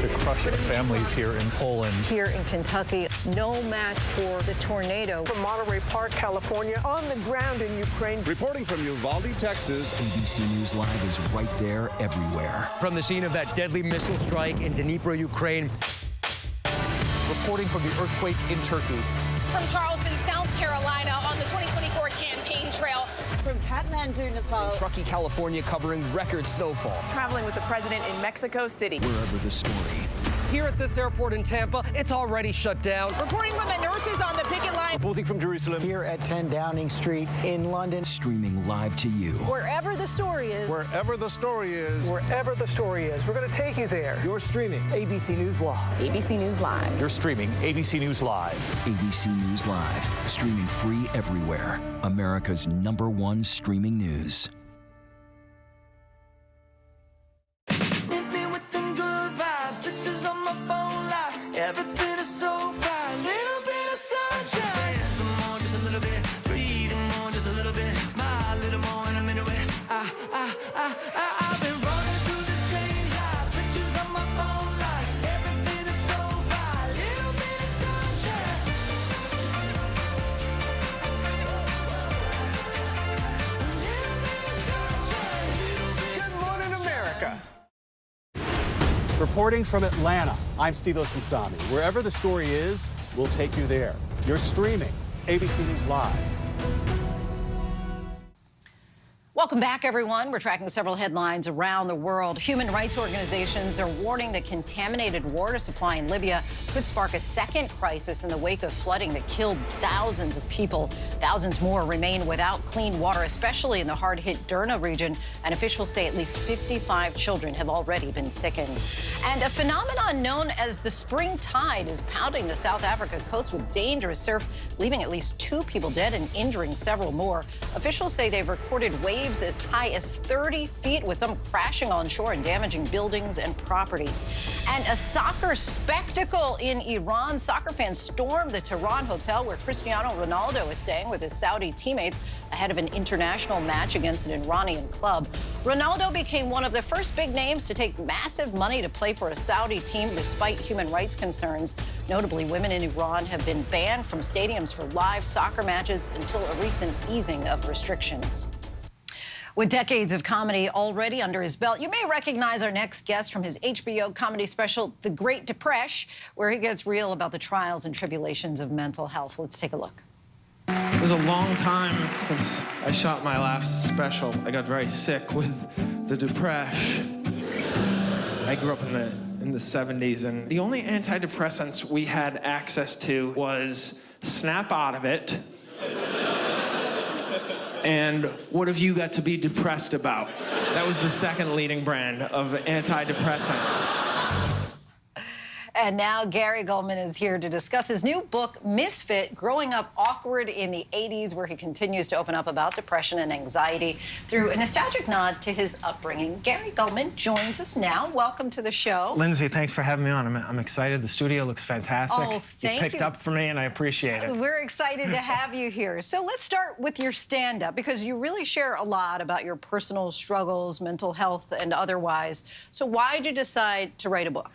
the crush of families here in Poland. Here in Kentucky, no match for the tornado. From Monterey Park, California, on the ground in Ukraine. Reporting from Uvalde, Texas. ABC News Live is right there everywhere. From the scene of that deadly missile strike in Dnipro, Ukraine. Reporting from the earthquake in Turkey. From Charleston, South Carolina, on the 2024 campaign trail. From Kathmandu, Nepal. Truckee, California, covering record snowfall. Traveling with the president in Mexico City. Wherever the story. Here at this airport in Tampa, it's already shut down. Reporting from the nurses on the picket line. Reporting from Jerusalem. Here at 10 Downing Street in London. Streaming live to you. Wherever the story is. Wherever the story is. Wherever the story is. We're going to take you there. You're streaming ABC News Live. ABC News Live. You're streaming ABC News Live. ABC News Live. Streaming free everywhere. America's #1 streaming news. Everything is so fine, little bit of sunshine. Some more, just a little bit. Breathe more, just a little bit. Smile a little more, and I'm into it. I've been running through the strange life. Pictures on my phone, like everything is so fine, little bit of sunshine. Good morning, America. Reporting from Atlanta, I'm Steve Osunsami. Wherever the story is, we'll take you there. You're streaming ABC News Live. Welcome back, everyone. We're tracking several headlines around the world. Human rights organizations are warning the contaminated water supply in Libya could spark a second crisis in the wake of flooding that killed thousands of people. Thousands more remain without clean water, especially in the hard-hit Derna region. And officials say at least 55 children have already been sickened. And a phenomenon known as the spring tide is pounding the South Africa coast with dangerous surf, leaving at least 2 people dead and injuring several more. Officials say they've recorded waves as high as 30 feet, with some crashing on shore and damaging buildings and property. And a soccer spectacle in Iran. Soccer fans stormed the Tehran hotel where Cristiano Ronaldo is staying with his Saudi teammates ahead of an international match against an Iranian club. Ronaldo became one of the first big names to take massive money to play for a Saudi team despite human rights concerns. Notably, women in Iran have been banned from stadiums for live soccer matches until a recent easing of restrictions. With decades of comedy already under his belt, you may recognize our next guest from his HBO comedy special, The Great Depression, where he gets real about the trials and tribulations of mental health. Let's take a look. It was a long time since I shot my last special. I got very sick with the depression. I grew up in the 70s, and the only antidepressants we had access to was Snap Out of It and What Have You Got to Be Depressed About? That was the second leading brand of antidepressants. And now Gary Gulman is here to discuss his new book, Misfit, Growing Up Awkward in the 80s, where he continues to open up about depression and anxiety through a nostalgic nod to his upbringing. Gary Gulman joins us now. Welcome to the show. Lindsay, thanks for having me on. I'm excited. The studio looks fantastic. Oh, thank you. You picked up for me, and I appreciate it. We're excited to have you here. So let's start with your stand-up, because you really share a lot about your personal struggles, mental health, and otherwise. So why did you decide to write a book?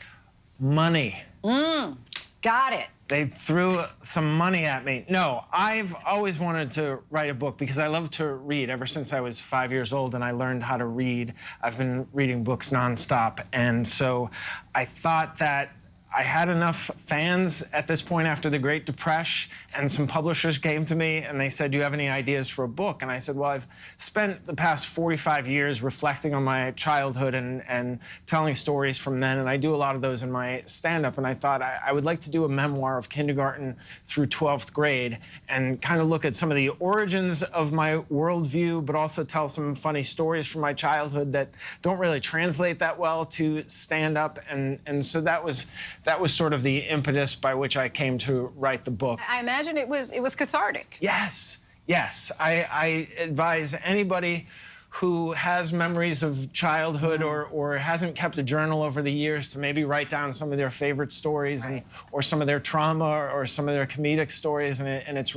Money. Got it. They threw some money at me. No, I've always wanted to write a book because I love to read. Ever since I was 5 years old and I learned how to read, I've been reading books nonstop. And so I thought that I had enough fans at this point after the Great Depression, and some publishers came to me and they said, do you have any ideas for a book? And I said, well, I've spent the past 45 years reflecting on my childhood and telling stories from then, and I do a lot of those in my stand-up, and I thought I would like to do a memoir of kindergarten through 12th grade and kind of look at some of the origins of my worldview, but also tell some funny stories from my childhood that don't really translate that well to stand-up, and so that was sort of the impetus by which I came to write the book. I imagine it was cathartic. Yes, yes. I advise anybody who has memories of childhood or hasn't kept a journal over the years to maybe write down some of their favorite stories or some of their trauma or some of their comedic stories. And it's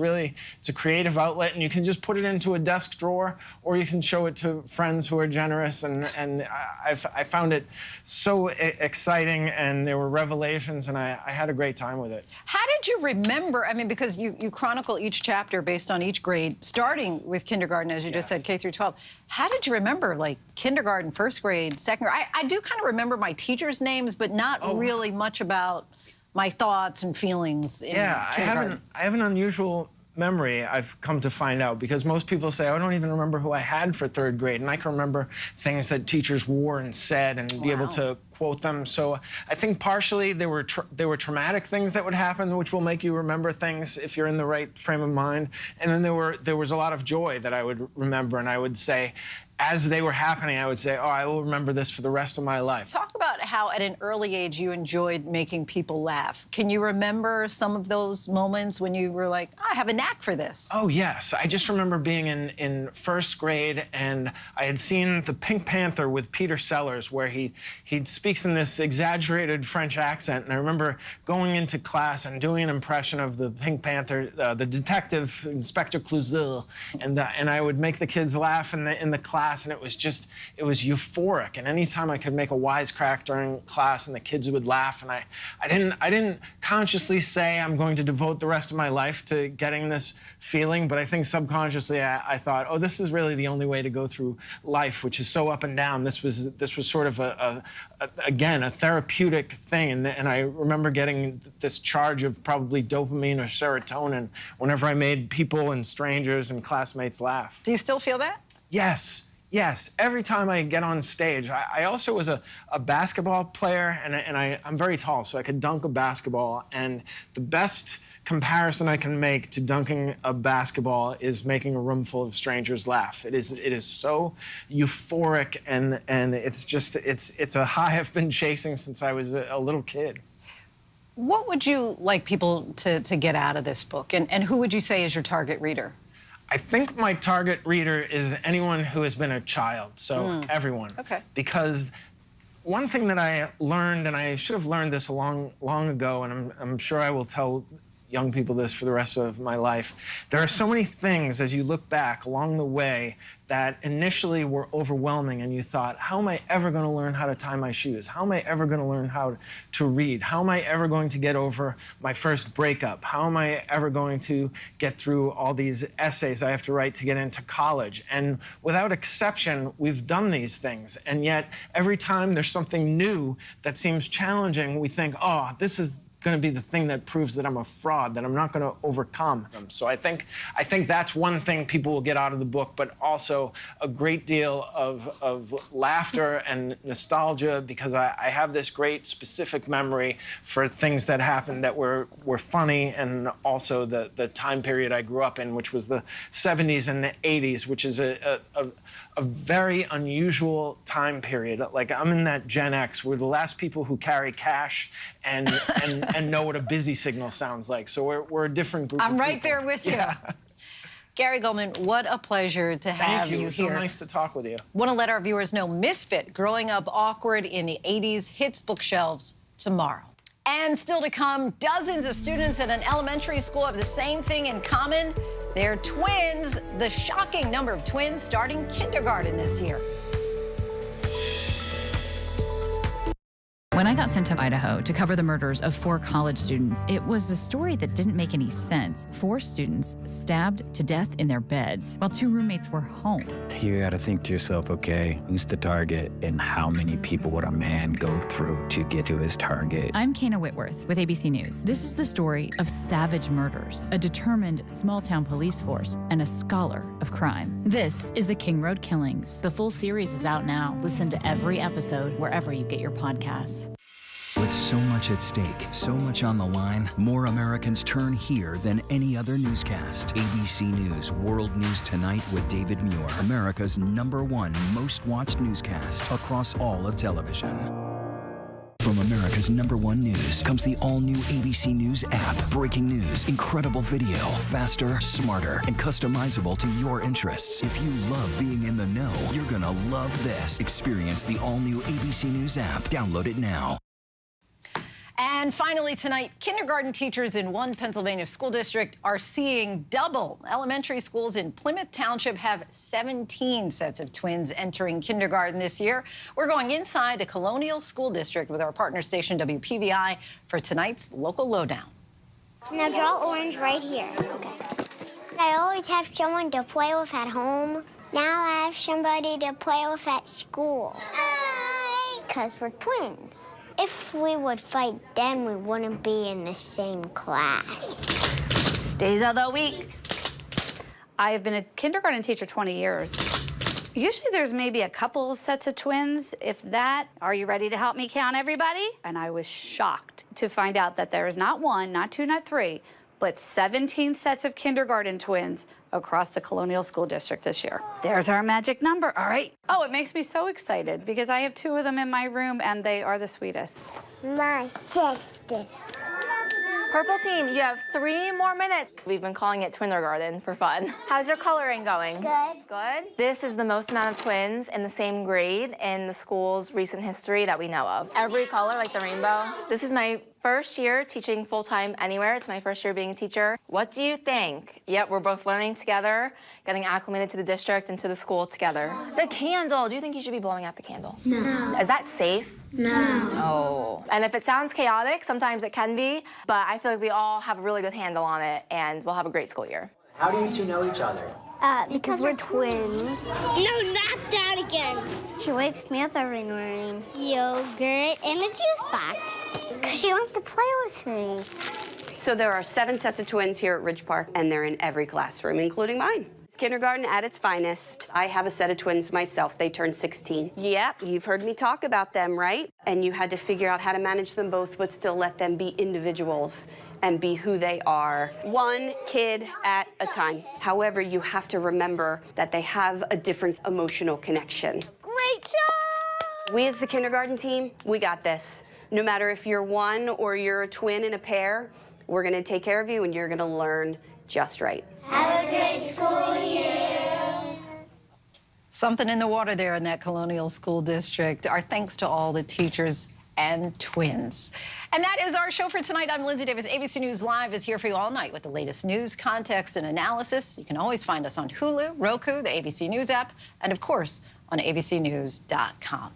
a creative outlet, and you can just put it into a desk drawer, or you can show it to friends who are generous. And I found it so exciting, and there were revelations, and I had a great time with it. How did you remember, I mean, because you chronicle each chapter based on each grade, starting with kindergarten, as you just said, K through 12. How did you remember, like, kindergarten, first grade, second grade? I do kind of remember my teachers' names, but not really much about my thoughts and feelings in kindergarten. I have an unusual memory, I've come to find out, because most people say, I don't even remember who I had for third grade, and I can remember things that teachers wore and said and be able to quote them. So I think partially there were traumatic things that would happen, which will make you remember things if you're in the right frame of mind. And then there was a lot of joy that I would remember, and I would say, as they were happening, I would say, oh, I will remember this for the rest of my life. Talk about how at an early age you enjoyed making people laugh. Can you remember some of those moments when you were like, I have a knack for this? Oh, yes. I just remember being in first grade, and I had seen The Pink Panther with Peter Sellers, where he speaks in this exaggerated French accent. And I remember going into class and doing an impression of the Pink Panther, the detective, Inspector Clouseau, and I would make the kids laugh in the class. And it was euphoric. And anytime I could make a wisecrack during class and the kids would laugh, and I didn't consciously say I'm going to devote the rest of my life to getting this feeling, but I think subconsciously I thought, oh, this is really the only way to go through life, which is so up and down. This was sort of again a therapeutic thing, and I remember getting this charge of probably dopamine or serotonin whenever I made people and strangers and classmates laugh. Do you still feel that? Yes. Yes, every time I get on stage. I also was a basketball player, and I'm very tall, so I could dunk a basketball. And the best comparison I can make to dunking a basketball is making a room full of strangers laugh. It is so euphoric, and it's a high I've been chasing since I was a little kid. What would you like people to get out of this book, and who would you say is your target reader? I think my target reader is anyone who has been a child, so everyone. Okay. Because one thing that I learned, and I should have learned this long ago, and I'm sure I will tell young people this for the rest of my life. There are so many things as you look back along the way that initially were overwhelming, and you thought, how am I ever going to learn how to tie my shoes? How am I ever going to learn how to read? How am I ever going to get over my first breakup? How am I ever going to get through all these essays I have to write to get into college? And without exception, we've done these things. And yet, every time there's something new that seems challenging, we think, oh, this is going to be the thing that proves that I'm a fraud, that I'm not going to overcome them. So I think that's one thing people will get out of the book, but also a great deal of laughter and nostalgia, because I have this great specific memory for things that happened that were funny, and also the time period I grew up in, which was the 70s and the 80s, which is a very unusual time period. Like, I'm in that Gen X. We're the last people who carry cash and know what a busy signal sounds like. So we're a different group of I'm right people. there with you. Yeah. Gary Goldman, what a pleasure to have you here. Thank you. So nice to talk with you. Want to let our viewers know Misfit, Growing Up Awkward in the 80s, hits bookshelves tomorrow. And still to come, dozens of students at an elementary school have the same thing in common. They're twins. The shocking number of twins starting kindergarten this year. When I got sent to Idaho to cover the murders of 4 college students, it was a story that didn't make any sense. 4 students stabbed to death in their beds while 2 roommates were home. You gotta think to yourself, okay, who's the target and how many people would a man go through to get to his target? I'm Kana Whitworth with ABC News. This is the story of savage murders, a determined small-town police force, and a scholar of crime. This is the King Road Killings. The full series is out now. Listen to every episode wherever you get your podcasts. With so much at stake, so much on the line, more Americans turn here than any other newscast. ABC News World News Tonight with David Muir, America's #1 most watched newscast across all of television. From America's #1 news comes the all-new ABC News app. Breaking news, incredible video, faster, smarter, and customizable to your interests. If you love being in the know, you're gonna love this. Experience the all-new ABC News app. Download it now. And finally tonight, kindergarten teachers in one Pennsylvania school district are seeing double. Elementary schools in Plymouth Township have 17 sets of twins entering kindergarten this year. We're going inside the Colonial School District with our partner station WPVI for tonight's Local Lowdown. Now draw orange right here. Okay. I always have someone to play with at home. Now I have somebody to play with at school. Because we're twins. If we would fight, then we wouldn't be in the same class. Days of the week. I've been a kindergarten teacher 20 years. Usually there's maybe a couple sets of twins, if that. Are you ready to help me count everybody? And I was shocked to find out that there is not 1, not 2, not 3, but 17 sets of kindergarten twins across the Colonial School District this year. There's our magic number, all right. Oh, it makes me so excited because I have 2 of them in my room and they are the sweetest. My sister. Purple team, you have 3 more minutes. We've been calling it Twindergarten for fun. How's your coloring going? Good. Good? This is the most amount of twins in the same grade in the school's recent history that we know of. Every color, like the rainbow. This is my first year teaching full-time anywhere. It's my first year being a teacher. What do you think? Yep, we're both learning together, getting acclimated to the district and to the school together. The candle, do you think you should be blowing out the candle? No. Is that safe? No. Oh. And if it sounds chaotic, sometimes it can be, but I feel like we all have a really good handle on it and we'll have a great school year. How do you 2 know each other? Because we're twins. No, not that again. She wakes me up every morning. Yogurt and a juice box. Because she wants to play with me. So there are 7 sets of twins here at Ridge Park, and they're in every classroom, including mine. It's kindergarten at its finest. I have a set of twins myself. They turned 16. Yep, you've heard me talk about them, right? And you had to figure out how to manage them both, but still let them be individuals and be who they are, 1 kid at a time. However, you have to remember that they have a different emotional connection. Great job! We as the kindergarten team, we got this. No matter if you're 1 or you're a twin in a pair, we're gonna take care of you and you're gonna learn just right. Have a great school year. Something in the water there in that Colonial School District. Our thanks to all the teachers and twins. And that is our show for tonight. I'm Lindsay Davis. ABC News Live is here for you all night with the latest news, context, and analysis. You can always find us on Hulu, Roku, the ABC News app, and of course on abcnews.com.